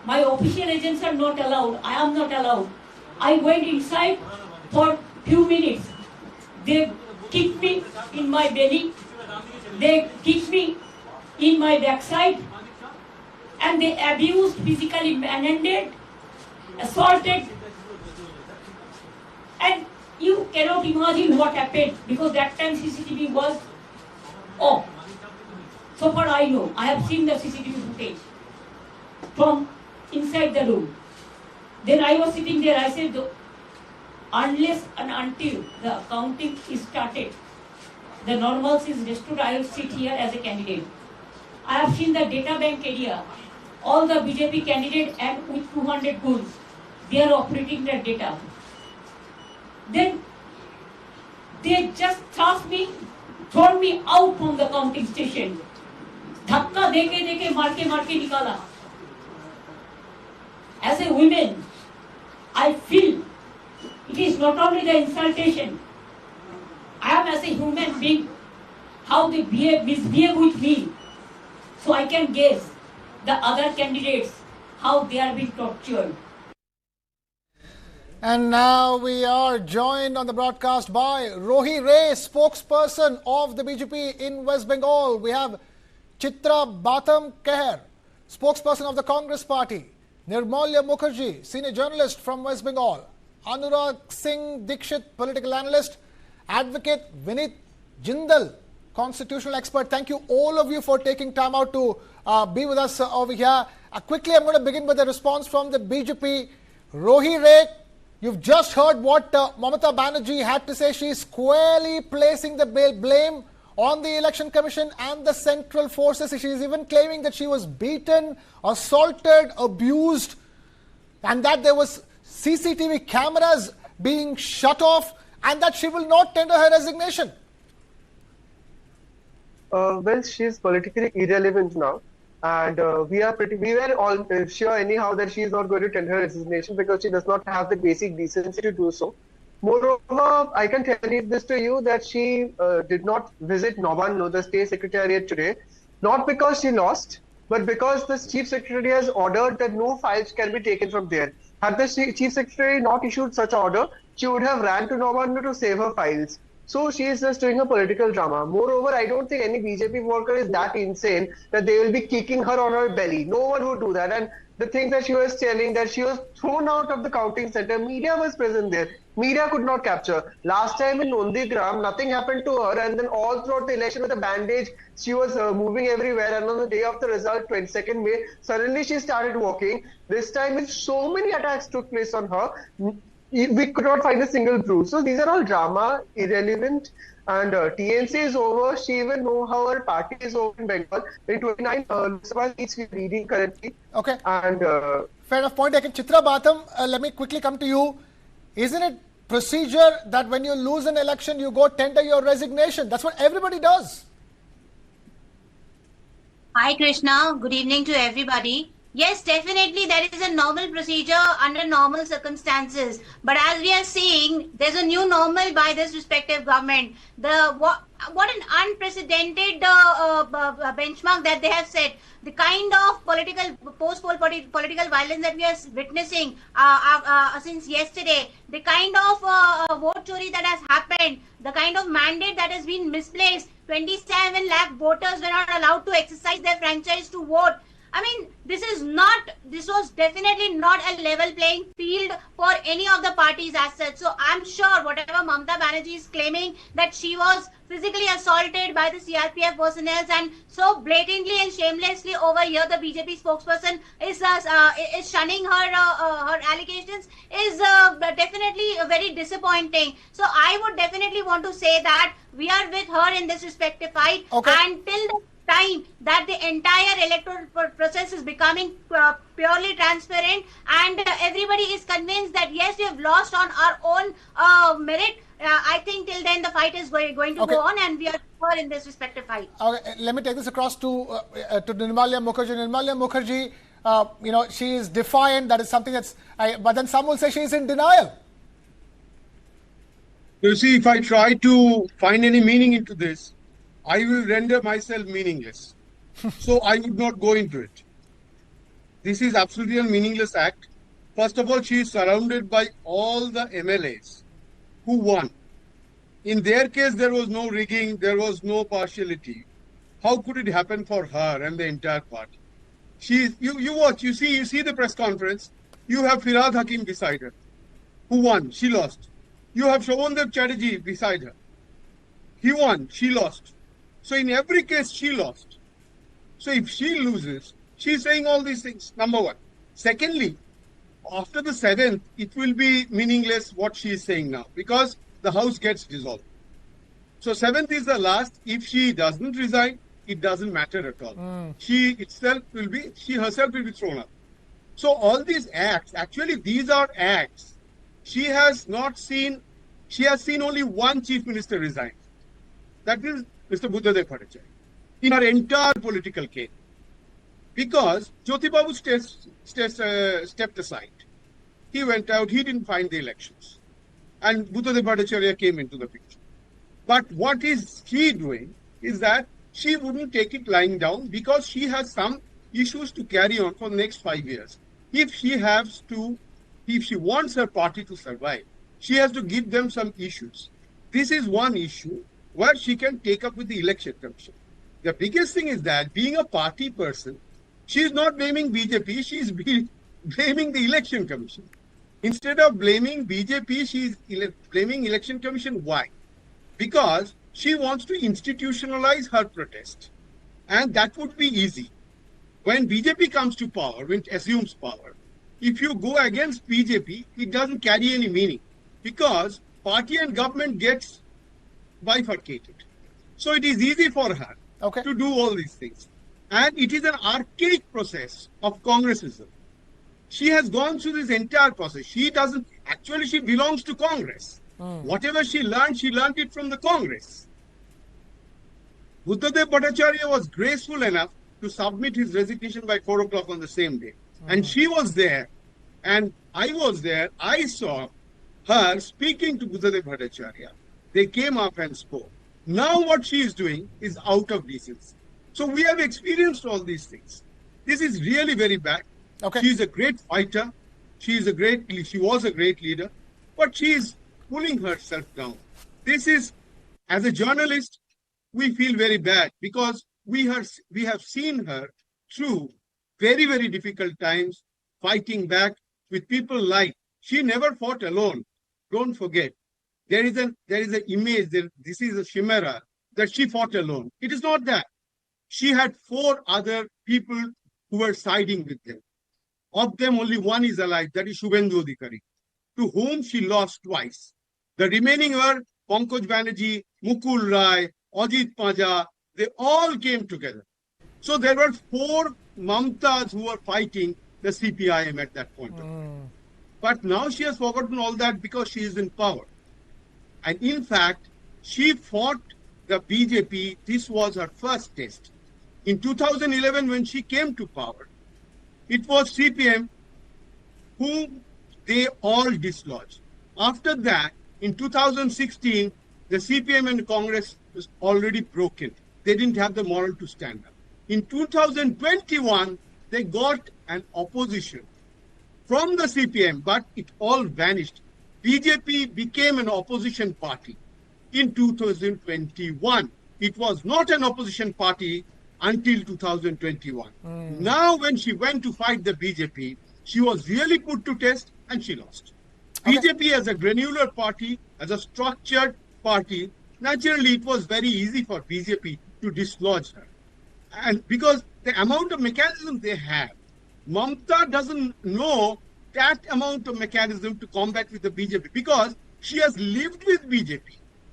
My official agents are not allowed. I am not allowed. I went inside for few minutes. They kicked me in my belly. They kicked me in my backside. And they abused, physically manhandled, assaulted. And you cannot imagine what happened because that time CCTV was off. So far I know, I have seen the CCTV footage from inside the room. Then I was sitting there, I said, unless and until the counting is started, the normalcy is restored, I will sit here as a candidate. I have seen the data bank area, all the BJP candidates and with 200 goons, they are operating their data. Then they just thrown me out from the counting station. Dhakka deke marke nikala. As a woman, I feel it is not only the insultation. I am as a human being, how they misbehave with me. So I can guess the other candidates, how they are being tortured. And now we are joined on the broadcast by Rohi Ray, spokesperson of the BJP in West Bengal. We have Chitra Batam Keher, spokesperson of the Congress Party. Nirmalya Mukherjee, senior journalist from West Bengal. Anurag Singh Dikshit, political analyst. Advocate Vinit Jindal, constitutional expert. Thank you all of you for taking time out to be with us over here. Quickly, I'm going to begin with a response from the BJP. Rohi Ray, you've just heard what Mamata Banerjee had to say. She's squarely placing the blame on the Election Commission and the central forces. She's even claiming that she was beaten, assaulted, abused, and that there was CCTV cameras being shut off, and that she will not tender her resignation. Well, she is politically irrelevant now, and we were all sure anyhow that she is not going to tender her resignation because she does not have the basic decency to do so. Moreover, I can tell this to you that she did not visit Nabanno, the state secretariat today, not because she lost, but because the chief secretary has ordered that no files can be taken from there. Had the chief secretary not issued such order, she would have ran to Nabanno to save her files. So she is just doing a political drama. Moreover, I don't think any BJP worker is that insane that they will be kicking her on her belly. No one would do that. And the thing that she was telling, that she was thrown out of the counting center, media was present there. Media could not capture. Last time in Nondigram, nothing happened to her, and then all throughout the election with a bandage, she was moving everywhere. And on the day of the result, 22nd May, suddenly she started walking. This time, so many attacks took place on her. We could not find a single proof. So these are all drama, irrelevant, and TNC is over. She even know how her party is over in Bengal. In 29 Lok seats we're leading currently. Okay. And fair enough point. Chitra Batam, let me quickly come to you. Isn't it procedure that when you lose an election, you go tender your resignation? That's what everybody does. Hi Krishna, good evening to everybody. Yes, definitely there is a normal procedure under normal circumstances. But as we are seeing, there's a new normal by this respective government. What an unprecedented benchmark that they have set. The kind of post-poll political violence that we are witnessing since yesterday, the kind of vote chori that has happened, the kind of mandate that has been misplaced, 27 lakh voters were not allowed to exercise their franchise to vote. I mean, this was definitely not a level playing field for any of the parties as such. So I'm sure whatever Mamata Banerjee is claiming that she was physically assaulted by the CRPF personnel, and so blatantly and shamelessly over here the BJP spokesperson is shunning her allegations is definitely very disappointing. So I would definitely want to say that we are with her in this respective fight until the time that the entire electoral process is becoming purely transparent and everybody is convinced that yes, we have lost on our own merit. I think till then the fight is going to go on, and we are in this respective fight. Okay, let me take this across to Nirmalya Mukherjee. Nirmalya Mukherjee, she is defiant. That is something that's. But then some will say she is in denial. You see, if I try to find any meaning into this, I will render myself meaningless. So I would not go into it. This is absolutely a meaningless act. First of all, she is surrounded by all the MLAs who won. In their case, there was no rigging, there was no partiality. How could it happen for her and the entire party? You watch, you see the press conference. You have Firhad Hakim beside her, who won, she lost. You have Shobhandev Chatterjee beside her. He won, she lost. So in every case, she lost. So if she loses, she's saying all these things, number one. Secondly, after the 7th, it will be meaningless what she is saying now, because the House gets dissolved. So 7th is the last. If she doesn't resign, it doesn't matter at all. She herself will be thrown up. So all these acts, actually these are acts. She has seen only one chief minister resign. That is Mr. Buddhadev Bhattacharya in her entire political career. Because Jyoti Babu stepped aside. He went out, he didn't find the elections. And Buddhadev Bhattacharya came into the picture. But what is she doing is that she wouldn't take it lying down because she has some issues to carry on for the next 5 years. If she wants her party to survive, she has to give them some issues. This is one issue where she can take up with the election commission. The biggest thing is that being a party person, she is not blaming BJP, she is blaming the election commission. Instead of blaming BJP, she is blaming election commission. Why? Because she wants to institutionalize her protest. And that would be easy. When BJP comes to power, when it assumes power, if you go against BJP, it doesn't carry any meaning because party and government gets bifurcated. So it is easy for her to do all these things. And it is an archaic process of Congressism. She has gone through this entire process. She belongs to Congress. Whatever she learned it from the Congress. Buddhadev Bhattacharya was graceful enough to submit his resignation by 4 o'clock on the same day. And she was there, and I was there. I saw her speaking to Buddhadev Bhattacharya. They came up and spoke. Now what she is doing is out of decency. So we have experienced all these things. This is really very bad. She is a great fighter. She was a great leader, but she is pulling herself down. This is, as a journalist, we feel very bad because we have seen her through very, very difficult times, fighting back with people like, she never fought alone. Don't forget, there is an image, this is a chimera, that she fought alone. It is not that. She had 4 other people who were siding with them. Of them, only one is alive, that is Shubhendu Adhikari, to whom she lost twice. The remaining were Pankaj Banerjee, Mukul Rai, Ajit Paja, they all came together. So there were 4 Mamtas who were fighting the CPIM at that point of time. But now she has forgotten all that because she is in power. And in fact, she fought the BJP. This was her first test. In 2011, when she came to power, it was CPM whom they all dislodged. After that, in 2016, the CPM and Congress was already broken. They didn't have the moral to stand up. In 2021, they got an opposition from the CPM, but it all vanished. BJP became an opposition party in 2021. It was not an opposition party until 2021. Now, when she went to fight the BJP, she was really put to test and she lost. BJP as a granular party, as a structured party, naturally it was very easy for BJP to dislodge her. And because the amount of mechanism they have, Mamata doesn't know that amount of mechanism to combat with the BJP because she has lived with BJP.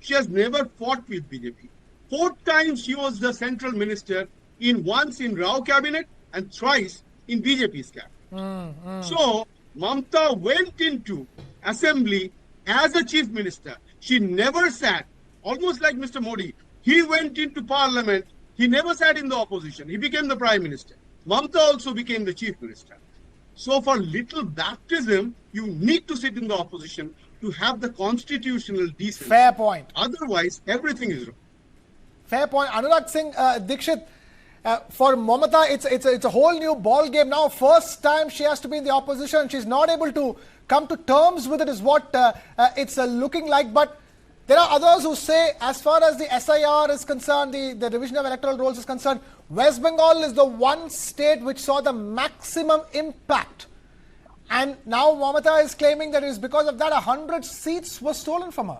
She has never fought with BJP. 4 times she was the central minister, once in Rao cabinet and thrice in BJP's cabinet. So Mamata went into assembly as a chief minister. She never sat, almost like Mr. Modi. He went into parliament. He never sat in the opposition. He became the prime minister. Mamata also became the chief minister. So for little baptism, you need to sit in the opposition to have the constitutional decency. Fair point. Otherwise, everything is wrong. Fair point. Anurag Singh Dikshit, for Mamata, it's a whole new ball game now. First time she has to be in the opposition. She's not able to come to terms with it is what it's looking like. But there are others who say, as far as the SIR is concerned, the division of electoral rolls is concerned, West Bengal is the one state which saw the maximum impact. And now Mamata is claiming that it is because of that 100 seats were stolen from her.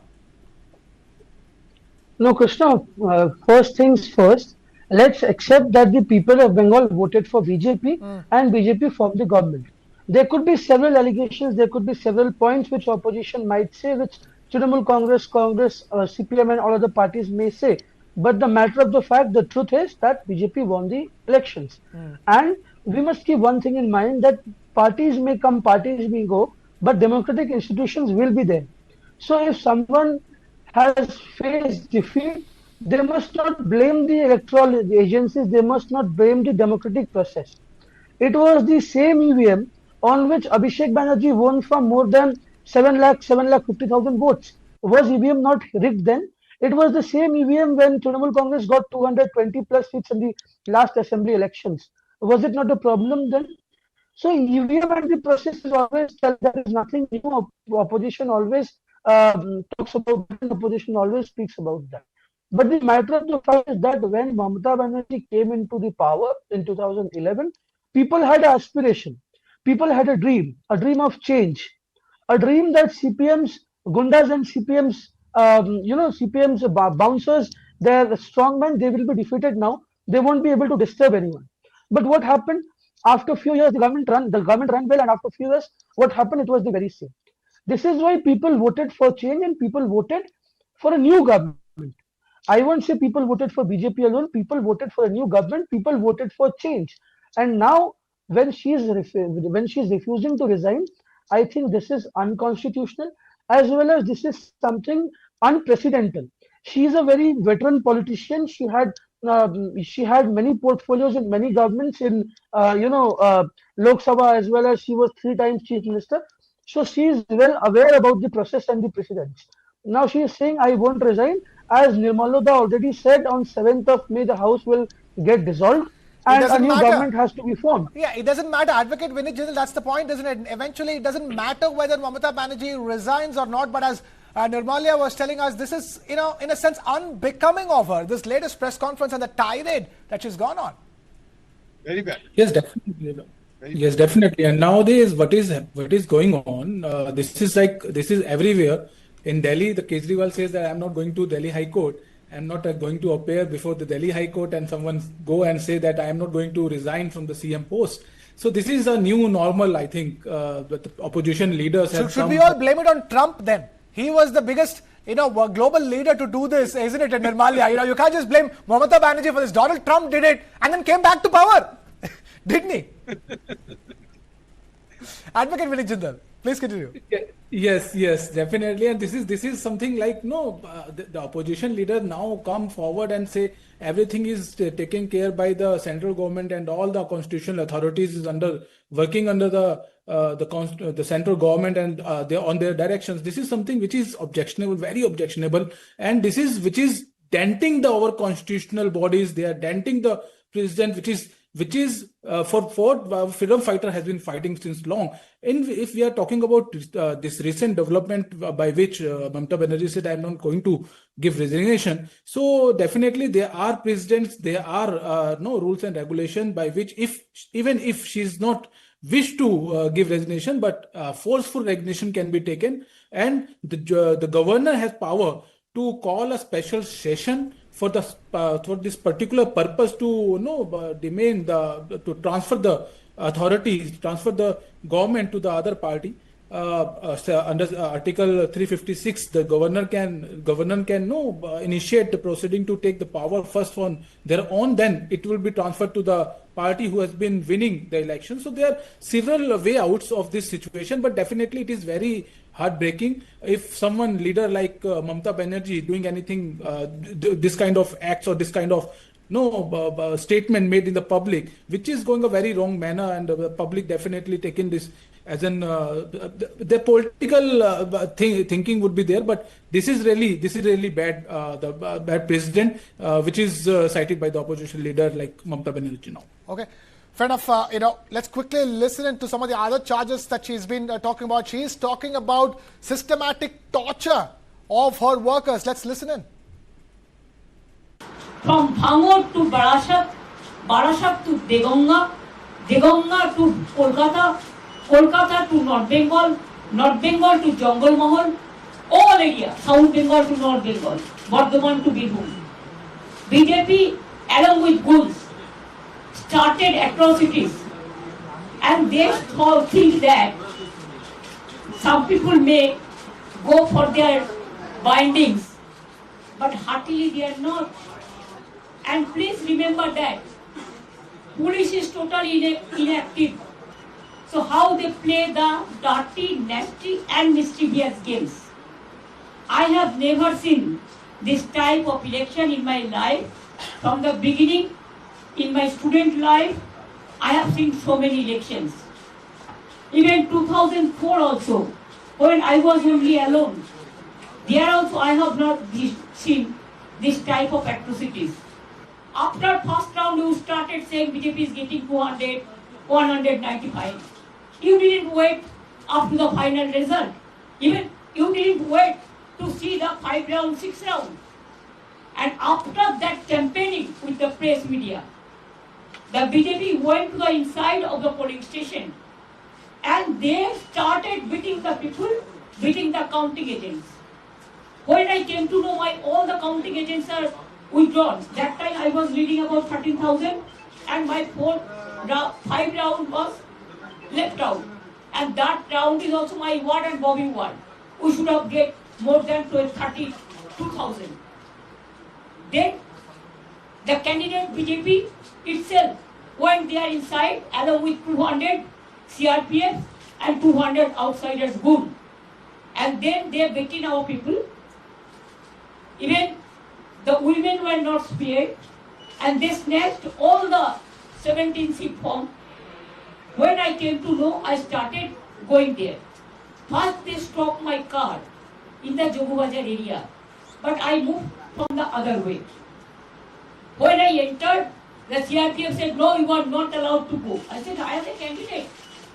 No, Krishna, first things first, let's accept that the people of Bengal voted for BJP and BJP formed the government. There could be several allegations, there could be several points which opposition might say, which Trinamool Congress, CPM and all other parties may say. But the matter of the fact, the truth is that BJP won the elections. And we must keep one thing in mind, that parties may come, parties may go, but democratic institutions will be there. So if someone has faced defeat, they must not blame the electoral agencies, they must not blame the democratic process. It was the same EVM on which Abhishek Banerjee won from more than 7,50,000 votes. Was EVM not rigged then? It was the same EVM when Trinamool Congress got 220 plus seats in the last assembly elections. Was it not a problem then? So EVM and the process is always, there is nothing new. Opposition always talks about it, opposition always speaks about that. But the matter of the fact is that when Mamata Banerjee came into the power in 2011, people had an aspiration. People had a dream of change, a dream that CPM's gundas and CPM's, CPM's bouncers, their strongmen, they will be defeated now. They won't be able to disturb anyone. But what happened? After a few years, the government ran well, and after a few years, what happened? It was the very same. This is why people voted for change and people voted for a new government. I won't say people voted for BJP alone. People voted for a new government. People voted for change. And now, when she is refusing to resign, I think this is unconstitutional, as well as this is something unprecedented. She is a very veteran politician. She had many portfolios in many governments in Lok Sabha, as well as she was 3 times chief minister. So she is well aware about the process and the precedents. Now she is saying, I won't resign. As Nirmaloda already said, on 7th of May, the House will get dissolved and a new government has to be formed. Yeah, it doesn't matter. Advocate Vinit Jindal, that's the point, isn't it? Eventually, it doesn't matter whether Mamata Banerjee resigns or not, but as Nirmalia was telling us, this is, in a sense, unbecoming of her, this latest press conference and the tirade that she's gone on. Very bad. Yes, definitely. Yes, definitely. And nowadays, what is going on? This is everywhere. In Delhi, the Kejriwal says that I'm not going to Delhi High Court. I'm not going to appear before the Delhi High Court, and someone go and say that I am not going to resign from the CM post. So this is a new normal, I think, that the opposition leaders have. Should we all blame it on Trump then? He was the biggest, global leader to do this, isn't it, Nirmalia? You can't just blame Mamata Banerjee for this. Donald Trump did it and then came back to power, didn't he? Advocate Vinit Jindal, please continue. Yes, definitely. And this is something like, the opposition leader now come forward and say everything is taken care by the central government and all the constitutional authorities is working under the central government and they're on their directions. This is something which is objectionable, very objectionable, and which is denting our constitutional bodies. They are denting the president, which is for freedom fighter has been fighting since long. And if we are talking about this recent development by which Mamata Banerjee said, I'm not going to give resignation. So definitely there are precedents, there are no rules and regulation by which even if she's not wish to give resignation, but forceful resignation can be taken. And the governor has power to call a special session for this particular purpose to demand to transfer the authorities, transfer the government to the other party. Under Article 356, the governor can initiate the proceeding to take the power first on their own. Then it will be transferred to the party who has been winning the election. So there are several way outs of this situation, but definitely it is very heartbreaking if someone leader like Mamata Banerjee doing anything, this kind of acts or this kind of statement made in the public, which is going a very wrong manner, and the public definitely taking this as an the political thinking would be there, but this is really bad, the bad precedent which is cited by the opposition leader like Mamata Banerjee now. Okay. Fair enough. Let's quickly listen to some of the other charges that she's been talking about. She is talking about systematic torture of her workers. Let's listen in. From Bhangor to Barasat to Degonga, Degonga to Kolkata, Kolkata to North Bengal to Jungle Mahal, all area, South Bengal to North Bengal, Bardhaman to Birbhum. BJP, along with ghouls, started atrocities, and they think that some people may go for their bindings, but heartily they are not. And please remember that police is totally inactive. So how they play the dirty, nasty and mischievous games. I have never seen this type of election in my life. From the beginning, in my student life, I have seen so many elections. Even 2004 also, when I was only alone, there also I have not seen this type of atrocities. After first round, you started saying BJP is getting 200, 195. You didn't wait up to the final result. Even you didn't wait to see the 5 round, 6 round. And after that campaigning with the press media, the BJP went to the inside of the polling station and they started beating the people, beating the counting agents. When I came to know all the counting agents are withdrawn, that time I was leading about 13,000 and my 5 round was left out. And that round is also my ward and Bobby ward. We should have get more than 32,000. Then the candidate BJP itself went there inside along with 200 CRPF and 200 outsiders good. And then they beaten our people. Even the women were not spared and they snatched all the 17 seat form. When I came to know, I started going there. First they stopped my car in the Jogubajar area, but I moved from the other way. When I entered, the CRPF said, no, you are not allowed to go. I said, I am a candidate.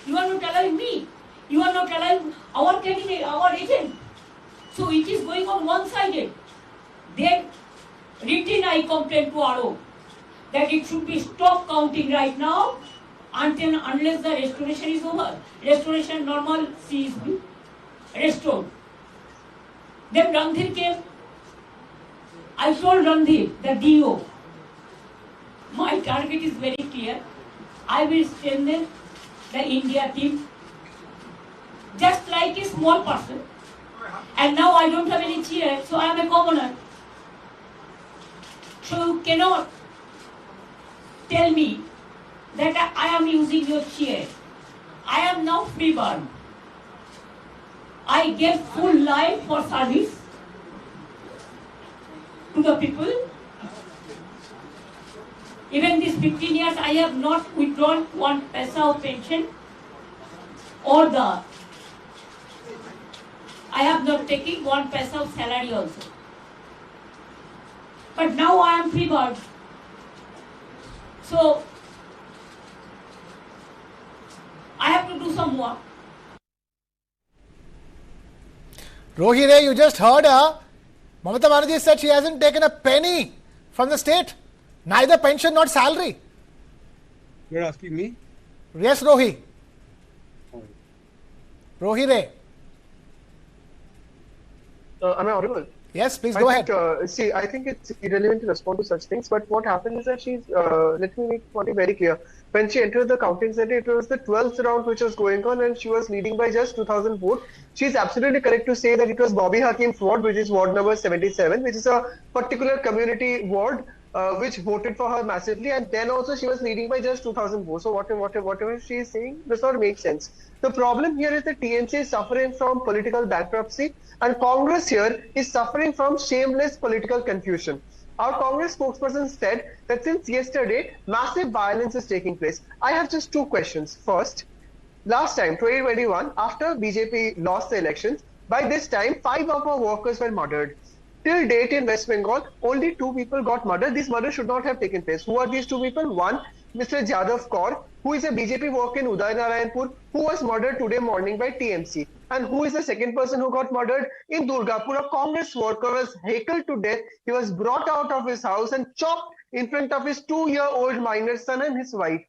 You are not allowing me. You are not allowing our candidate, our agent. So it is going on one-sided. Then written I complained to RO that it should be stop counting right now unless the restoration is over. Restoration normalcy is restored. Then Randhir came. I told Randhir, the DO, my target is very clear. I will strengthen the India team just like a small person. And now I don't have any chair, so I am a commoner. So you cannot tell me that I am using your chair. I am now free-born. I gave full life for service to the people. Even these 15 years, I have not withdrawn one paisa of pension or I have not taken one paisa of salary also. But now I am free-born. So, I have to do some work. Rohire, you just heard her. Mamata Banerjee said she hasn't taken a penny from the state. Neither pension nor salary. You're asking me? Yes, Rohi. Rohire. Am I audible? Yes, please go ahead. I think it's irrelevant to respond to such things, but what happened is that she's, let me make one thing very clear. When she entered the counting center, it was the 12th round which was going on and she was leading by just 2,000 votes. She's absolutely correct to say that it was Bobby Hakim's ward, which is ward number 77, which is a particular community ward which voted for her massively, and then also she was leading by just 2,000 votes. So whatever she is saying does not make sense. The problem here is that TMC is suffering from political bankruptcy and Congress here is suffering from shameless political confusion. Our Congress spokesperson said that since yesterday, massive violence is taking place. I have just two questions. First, last time, 2021, after BJP lost the elections, by this time, 5 of our workers were murdered. Till date in West Bengal, only 2 people got murdered. This murder should not have taken place. Who are these 2 people? One, Mr. Jadav Kaur, who is a BJP worker in Udaynarayanpur, who was murdered today morning by TMC. And who is the second person who got murdered? In Durgapur, a Congress worker was heckled to death. He was brought out of his house and chopped in front of his 2-year-old minor son and his wife.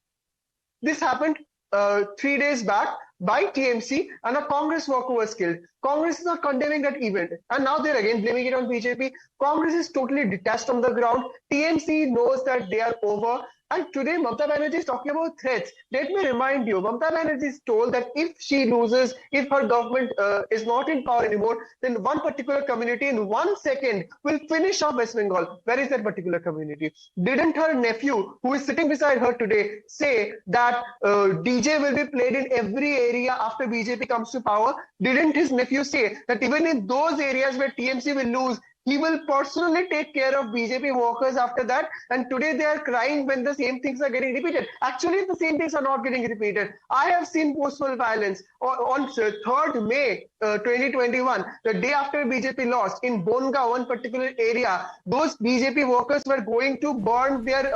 This happened 3 days back by TMC and a Congress worker was killed. Congress is not condemning that event. And now they're again blaming it on BJP. Congress is totally detached from the ground. TMC knows that they are over. And today, Mamata Banerjee is talking about threats. Let me remind you, Mamata Banerjee is told that if she loses, if her government is not in power anymore, then one particular community in 1 second will finish off West Bengal. Where is that particular community? Didn't her nephew, who is sitting beside her today, say that DJ will be played in every area after BJP comes to power? Didn't his nephew say that even in those areas where TMC will lose, he will personally take care of BJP workers after that? And today they are crying when the same things are getting repeated. Actually, the same things are not getting repeated. I have seen post-poll violence on 3rd May 2021, the day after BJP lost, in Bonga, one particular area. Those BJP workers were going to burn their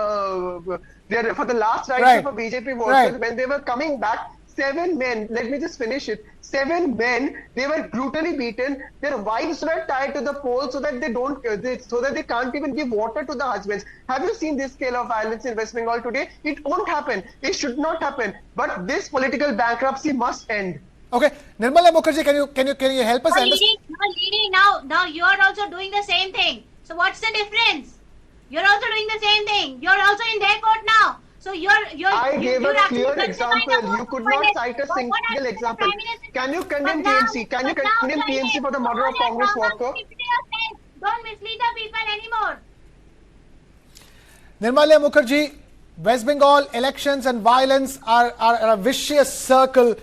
for the last ride for BJP workers. When they were coming back, 7 men, let me just finish it. 7 men, they were brutally beaten. Their wives were tied to the pole so that they can't even give water to the husbands. Have you seen this scale of violence in West Bengal today? It won't happen. It should not happen. But this political bankruptcy must end. Okay, Nirmala Mukherjee, can you help us understand? Leading now you are also doing the same thing. So what's the difference? You're also doing the same thing. You're also in their court now. So I gave a clear example. You could not cite a single example. Can you condemn TMC? Can you condemn TMC for the murder of Congress worker? Don't mislead the people anymore. Nirmala Mukherjee, West Bengal elections and violence are a vicious circle.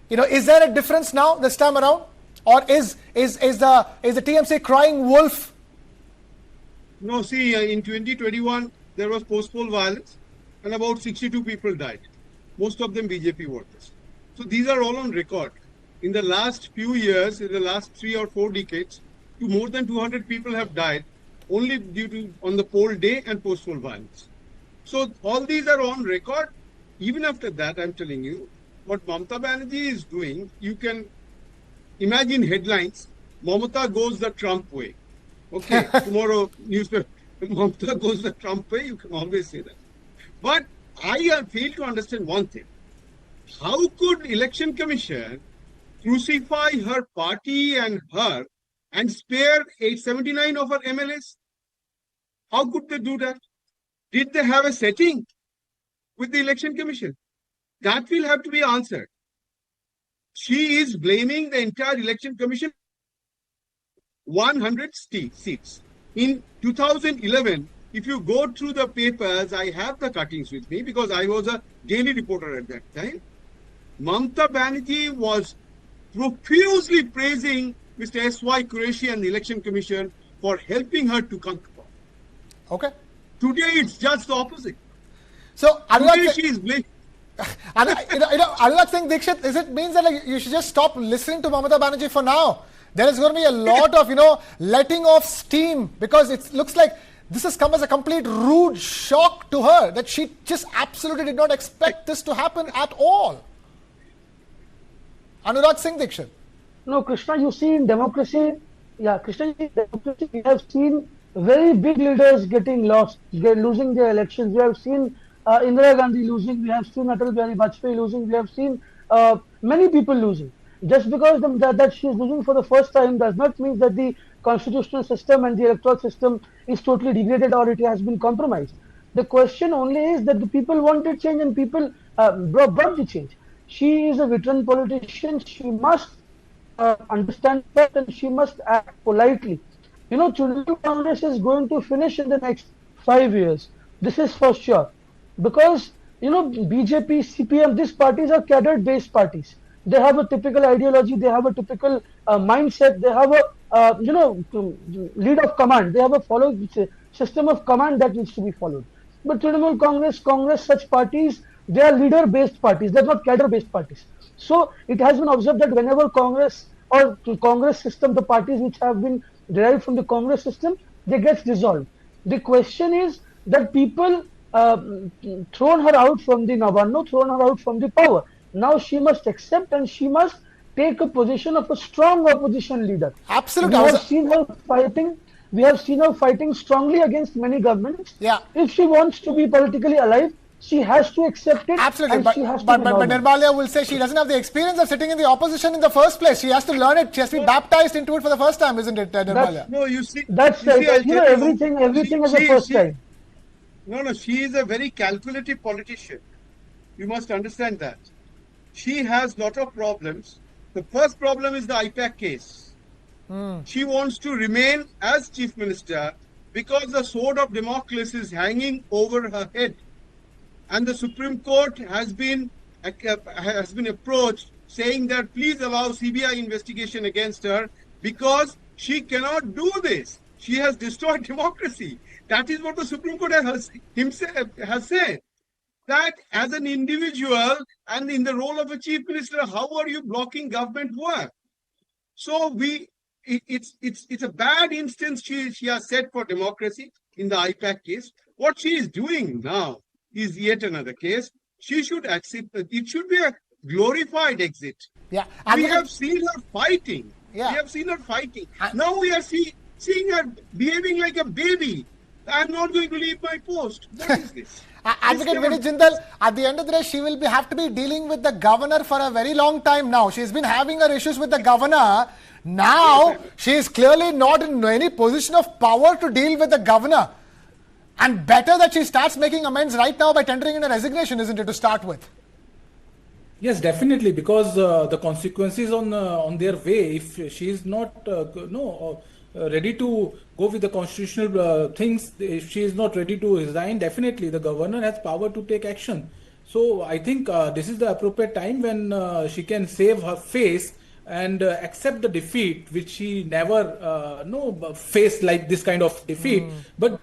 You know, is there a difference now this time around, or is the TMC crying wolf? No, see, in 2021 there was post-poll violence, and about 62 people died, most of them BJP workers. So these are all on record. In the last few years, in the last 3 or 4 decades, more than 200 people have died only due to on the poll day and post-poll violence. So all these are on record. Even after that, I'm telling you, what Mamata Banerjee is doing, you can imagine headlines, Mamata goes the Trump way. Okay, tomorrow newspaper, Mamata goes the Trump way, you can always say that. But I fail to understand one thing. How could Election Commission crucify her party and her and spare 879 of her MLAs? How could they do that? Did they have a setting with the Election Commission? That will have to be answered. She is blaming the entire Election Commission 100 seats. In 2011, if you go through the papers, I have the cuttings with me because I was a daily reporter at that time. Mamata Banerjee was profusely praising Mr. S.Y. Qureshi and the Election Commission for helping her to conquer. Okay. Today it's just the opposite. So today she is blaming. Anurag Singh Dikshit, is it means that you should just stop listening to Mamata Banerjee for now? There is going to be a lot of letting off steam, because it looks like this has come as a complete rude shock to her, that she just absolutely did not expect this to happen at all. Anurag Singh Dikshit. No, Krishna, you see in democracy, Krishna, in democracy, we have seen very big leaders getting lost, losing their elections. We have seen Indira Gandhi losing, we have seen Atal Bihari Vajpayee losing, we have seen many people losing. Just because that she is losing for the first time does not mean that the constitutional system and the electoral system is totally degraded or it has been compromised. The question only is that the people wanted change and people brought the change. She is a veteran politician. She must understand that and she must act politely. Trinamool Congress is going to finish in the next 5 years. This is for sure. Because, BJP, CPM, these parties are cadre-based parties. They have a typical ideology, they have a typical mindset, they have a, lead of command. They have a system of command that needs to be followed. But Trinamool Congress, such parties, they are leader-based parties. They are not cadre-based parties. So it has been observed that whenever Congress or Congress system, the parties which have been derived from the Congress system, they get dissolved. The question is that people thrown her out from the Navarno, thrown her out from the power. Now she must accept and she must take a position of a strong opposition leader. Absolutely. We have seen her fighting. We have seen her fighting strongly against many governments. Yeah. If she wants to be politically alive, she has to accept it. Absolutely, and but, she has to but, be but, but normal. Nirmalia will say she doesn't have the experience of sitting in the opposition in the first place. She has to learn it. She has to be baptized into it for the first time, isn't it, Nirmalia? No, you see, That's you see, I'll you know, tell you, everything is the first time. No, she is a very calculative politician. You must understand that. She has lot of problems. The first problem is the IPAC case. She wants to remain as chief minister because the sword of Damocles is hanging over her head. And the Supreme Court has been approached saying that please allow CBI investigation against her because she cannot do this. She has destroyed democracy. That is what the Supreme Court has said. That as an individual and in the role of a chief minister, how are you blocking government work? So it's a bad instance she has set for democracy in the IPAC case. What she is doing now is yet another case. She should accept that it should be a glorified exit. Yeah, we have seen her fighting. Yeah. We have seen her fighting. Now we are seeing her behaving like a baby. I'm not going to leave my post. What is this? Advocate Vinay Jindal, at the end of the day, she will have to be dealing with the governor for a very long time now. She's been having her issues with the governor. Now, she is clearly not in any position of power to deal with the governor. And better that she starts making amends right now by tendering in a resignation, isn't it, to start with? Yes, definitely, because the consequences on their way, if she is not ready to go with the constitutional things, if she is not ready to resign, definitely the governor has power to take action. So I think this is the appropriate time when she can save her face and accept the defeat, which she never faced like this kind of defeat. But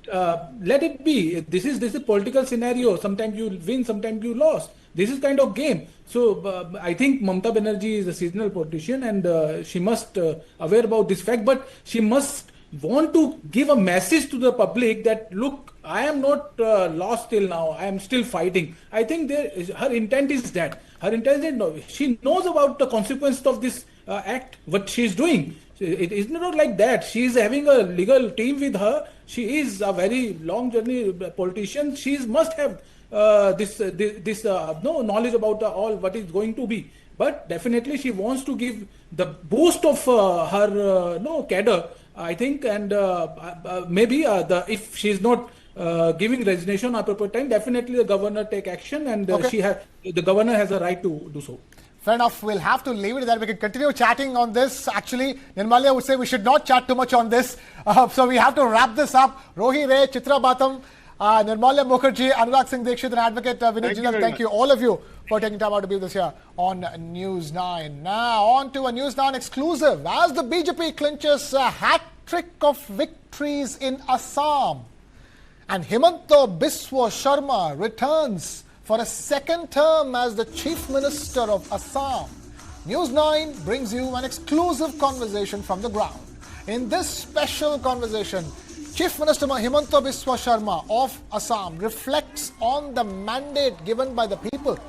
let it be. This is a political scenario. Sometimes you win, sometimes you lost. This is kind of game. So I think Mamata Banerjee is a seasonal politician, and she must aware about this fact. But she must want to give a message to the public that look, I am not lost till now. I am still fighting. I think her intent is that. Her intent is she knows about the consequences of this act. What she is doing. It is not like that. She is having a legal team with her. She is a very long journey politician. She must have this knowledge about all what is going to be. But definitely she wants to give the boost of her cadre, I think, and maybe if she is not giving resignation at proper time, definitely the governor take action, and the governor has a right to do so. Fair enough. We'll have to leave it there. We can continue chatting on this. Actually, Nirmalia would say we should not chat too much on this. So we have to wrap this up. Rohi Ray, Chitra Batam, Nirmalia Mukherjee, Anurag Singh Dikshit, and Advocate Vinay Jindal. Thank you, all of you, for taking time out to be with us here on News 9. Now, on to a News 9 exclusive. As the BJP clinches a hat trick of victories in Assam, and Himanta Biswa Sarma returns for a second term as the Chief Minister of Assam. News 9 brings you an exclusive conversation from the ground. In this special conversation, Chief Minister Himanta Biswa Sarma of Assam reflects on the mandate given by the people,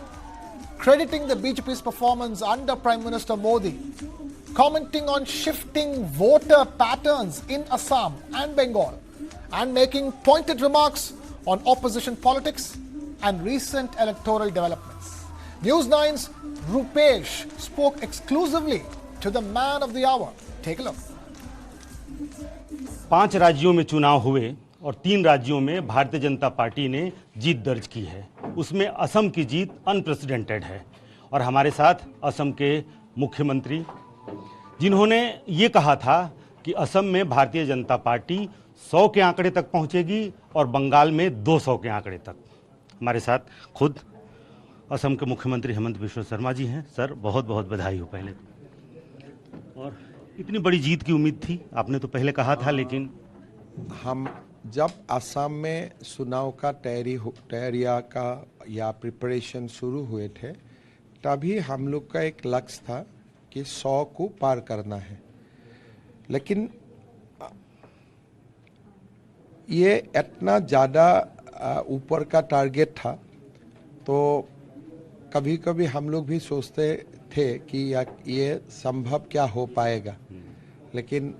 crediting the BJP's performance under Prime Minister Modi, commenting on shifting voter patterns in Assam and Bengal, and making pointed remarks on opposition politics and recent electoral developments. News 9's Rupesh spoke exclusively to the man of the hour. Take a look. 5 राज्यों में चुनाव हुए और 3 राज्यों में Bharatiya Janata party ने जीत दर्ज की है। उसमें असम की जीत अनप्रेसिडेंटेड है और हमारे साथ असम के मुख्यमंत्री, जिन्होंने ये कहा था कि असम में भारतीय जनता पार्टी 100 के आंकड़े तक पहुंचेगी और बंगाल में 200 के आंकड़े तक। हमारे साथ खुद असम के मुख्यमंत्री हेमंत बिश्व शर्मा जी हैं। सर, बहुत बहुत बधाई हो पहले। और इतनी बड़ी जीत की उम्मीद थी, आपने तो पहले कहा था, लेकिन हम जब असम में चुनाव का तैयारिया का या प्रिपरेशन शुरू हुए थे, तभी हम लोग का एक लक्ष्य था कि 100 को पार करना है। लेकिन ये इतना ज़्यादा ऊपर का टारगेट था, तो कभी कभी हम लोग भी सोचते थे कि ये संभव क्या हो पाएगा, लेकिन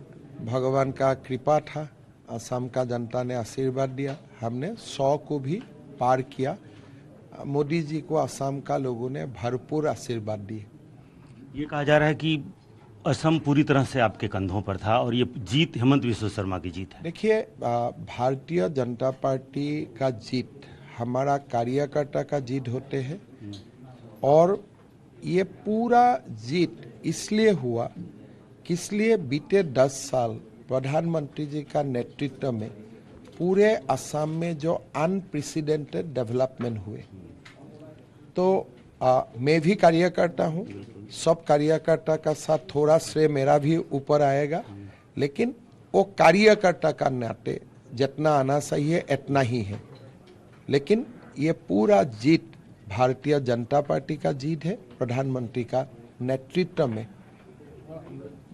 भगवान का कृपा था, असम का जनता ने आशीर्वाद दिया, हमने 100 को भी पार किया। मोदी जी को असम का लोगों ने भरपूर आशीर्वाद दिए। ये कहा जा रहा है कि असम पूरी तरह से आपके कंधों पर था और ये जीत हेमंत बिस्वा शर्मा की जीत है। देखिए, भारतीय जनता पार्टी का जीत हमारा कार्यकर्ता का जीत होते हैं और ये पूरा जीत इसलिए हुआ कि इसलिए बीते 10 साल प्रधानमंत्री जी का नेतृत्व में पूरे असम में जो अनप्रेसिडेंटेड डेवलपमेंट हुए, तो मैं भी कार्यकर्ता हूँ, सब कार्यकर्ता का साथ थोड़ा श्रेय मेरा भी ऊपर आएगा, लेकिन वो कार्यकर्ता का नाते जितना आना चाहिए इतना ही है। लेकिन ये पूरा जीत भारतीय जनता पार्टी का जीत है। प्रधानमंत्री का नेतृत्व में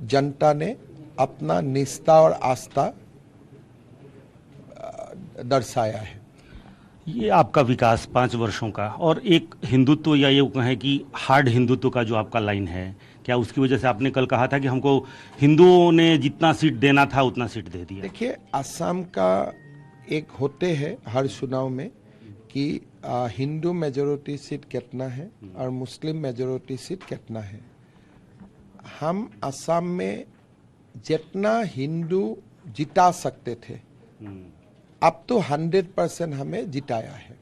जनता ने अपना निष्ठा और आस्था दर्शाया है। ये आपका विकास 5 वर्षों का और एक हिंदुत्व या ये कहें कि हार्ड हिंदुत्व का जो आपका लाइन है, क्या उसकी वजह से आपने कल कहा था कि हमको हिंदुओं ने जितना सीट देना था उतना सीट दे दिया? देखिए, असम का एक होते हैं हर चुनाव में कि हिंदू मेजोरिटी सीट कितना है और मुस्लिम मेजोरिटी सीट कितना है। हम असम में जितना हिंदू जिता सकते थे अब तो 100% हमें जिताया है,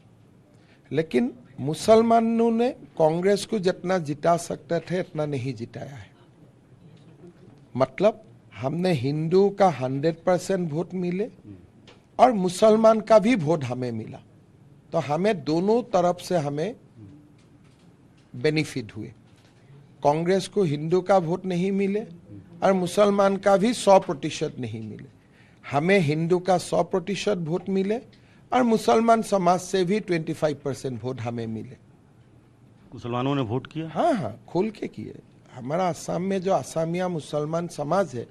लेकिन मुसलमानों ने कांग्रेस को जितना जिता सकते थे इतना नहीं जिताया है। मतलब हमने हिंदू का 100% वोट मिले और मुसलमान का भी वोट हमें मिला, तो हमें दोनों तरफ से हमें बेनिफिट हुए। कांग्रेस को हिंदू का वोट नहीं मिले और मुसलमान का भी 100% नहीं मिले। हमें हिंदू का 100% वोट मिले और मुसलमान समाज से भी 25% वोट हमें मिले। मुसलमानों ने वोट किया? हाँ, खोल के किए। हमारा असम में जो असमिया मुसलमान समाज है,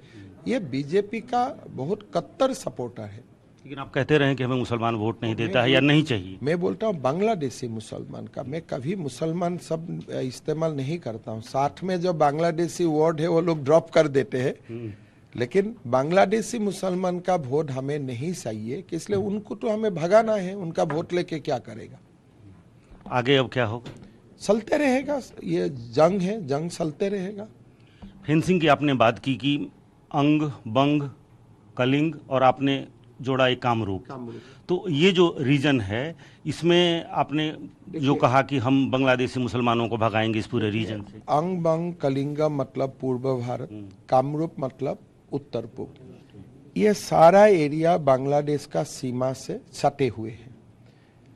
ये बीजेपी का बहुत कट्टर सपोर्टर है। लेकिन आप कहते रहे कि हमें मुसलमान वोट नहीं देता है या नहीं चाहिए। मैं बोलता हूँ बांग्लादेशी मुसलमान का, मैं कभी मुसलमान शब्द इस्तेमाल नहीं करता हूँ। साथ में जो बांग्लादेशी वर्ड है वो लोग ड्रॉप कर देते हैं, लेकिन बांग्लादेशी मुसलमान का वोट हमें नहीं चाहिए, कि इसलिए उनको तो हमें भगाना है। उनका वोट लेके क्या करेगा? आगे अब क्या होगा? चलते रहेगा, ये जंग है, जंग चलते रहेगा। फेंसिंग की आपने बात की कि अंग, बंग, कलिंग और आपने जोड़ा एक कामरूप। तो ये जो रीजन है, इसमें आपने जो कहा कि हम बांग्लादेशी मुसलमानों को भगाएंगे इस पूरे रीजन से। अंग, बंग, कलिंगा मतलब पूर्व भारत, कामरूप मतलब उत्तर पूर्व। ये सारा एरिया बांग्लादेश का सीमा से सटे हुए हैं।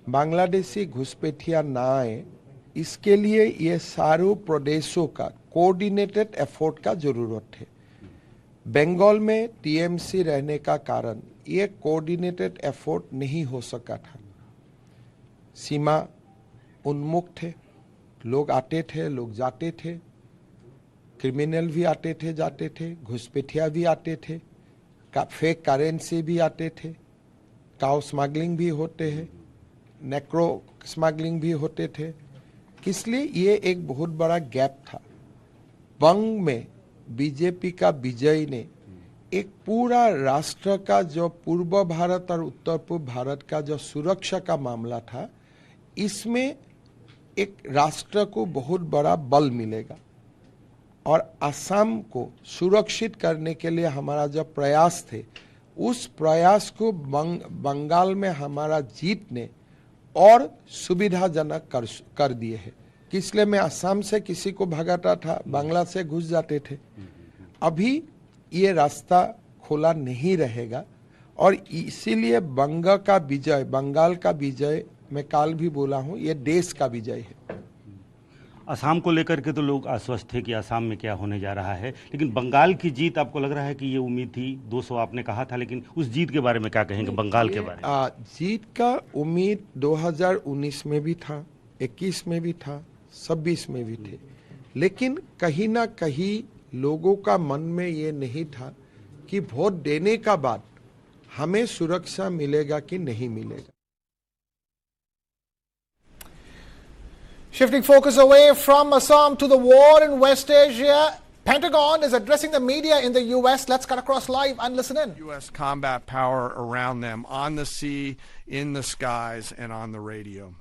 बांग्लादेशी घुसपैठिया ना आए, इसके लिए ये सारों प्रदेशों का कोऑर्डिनेटेड एफर्ट का जरूरत है। बंगाल में टीएमसी रहने का कारण ये कोऑर्डिनेटेड एफर्ट नहीं हो सका था। सीमा उन्मुक्त थे, लोग आते थे, लोग जाते थे, क्रिमिनल भी आते थे जाते थे, घुसपैठिया भी आते थे, फेक करेंसी भी आते थे, काउ स्मगलिंग भी होते हैं, नेक्रो स्मगलिंग भी होते थे। इसलिए ये एक बहुत बड़ा गैप था। बंग में बीजेपी का विजय ने एक पूरा राष्ट्र का जो पूर्व भारत और उत्तर पूर्व भारत का जो सुरक्षा का मामला था, इसमें एक राष्ट्र को बहुत बड़ा बल मिलेगा। और असम को सुरक्षित करने के लिए हमारा जो प्रयास थे, उस प्रयास को बंगाल में हमारा जीत ने और सुविधाजनक कर दिए हैं। इसलिए मैं असम से किसी को भगाता था, बांग्ला से घुस जाते थे। अभी ये रास्ता खुला नहीं रहेगा और इसीलिए बंगाल का विजय मैं काल भी बोला हूँ, ये देश का विजय है। असम को लेकर के तो लोग आश्वस्त थे कि असम में क्या होने जा रहा है, लेकिन बंगाल की जीत आपको लग रहा है कि ये उम्मीद थी? 200 आपने कहा था, लेकिन उस जीत के बारे में क्या कहेंगे बंगाल के बारे में? जीत का उम्मीद 2019 में भी था, 21 में भी था, 26 में भी थे, लेकिन कहीं ना कहीं लोगों का मन में ये नहीं था कि वोट देने का बाद हमें सुरक्षा मिलेगा कि नहीं मिलेगा। Shifting focus away from Assam to the war in West Asia, Pentagon is addressing the media in the U.S. Let's cut across live and listen in. U.S. combat power around them, on the sea, in the skies, and on the radio.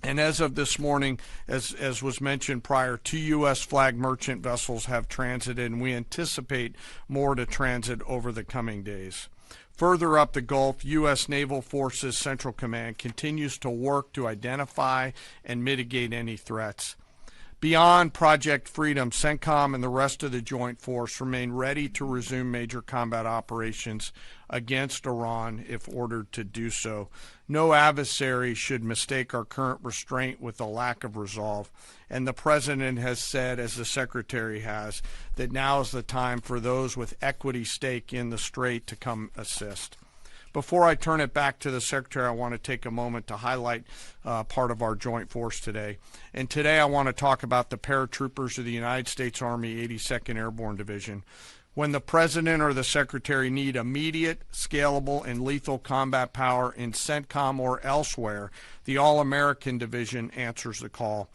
And as of this morning, as was mentioned prior, 2 U.S. flag merchant vessels have transited, and we anticipate more to transit over the coming days. Further up the Gulf, U.S. Naval Forces Central Command continues to work to identify and mitigate any threats. Beyond Project Freedom, CENTCOM and the rest of the Joint Force remain ready to resume major combat operations against Iran if ordered to do so. No adversary should mistake our current restraint with a lack of resolve. And the President has said, as the Secretary has, that now is the time for those with equity stake in the strait to come assist. Before I turn it back to the Secretary, I want to take a moment to highlight part of our joint force today. And today I want to talk about the paratroopers of the United States Army 82nd Airborne Division. When the President or the Secretary need immediate, scalable, and lethal combat power in CENTCOM or elsewhere, the All-American Division answers the call.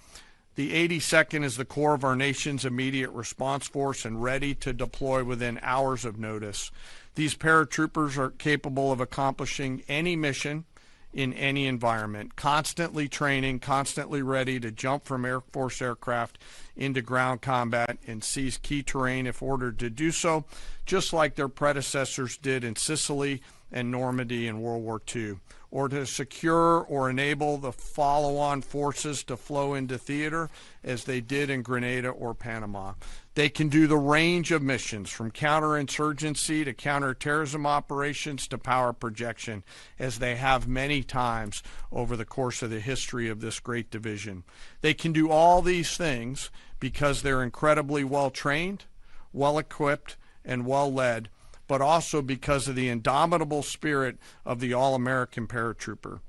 The 82nd is the core of our nation's immediate response force and ready to deploy within hours of notice. These paratroopers are capable of accomplishing any mission in any environment, constantly training, constantly ready to jump from Air Force aircraft into ground combat and seize key terrain if ordered to do so, just like their predecessors did in Sicily and Normandy in World War II, or to secure or enable the follow-on forces to flow into theater as they did in Grenada or Panama. They can do the range of missions from counterinsurgency to counterterrorism operations to power projection, as they have many times over the course of the history of this great division. They can do all these things because they're incredibly well trained, well equipped, and well led, but also because of the indomitable spirit of the All-American paratrooper.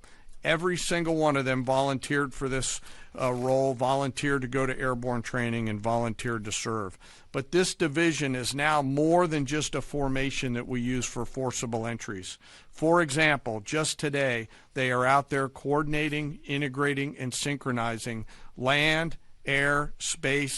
Every single one of them volunteered for this role, volunteered to go to airborne training, and volunteered to serve. But this division is now more than just a formation that we use for forcible entries. For example, just today, they are out there coordinating, integrating, and synchronizing land, air, space,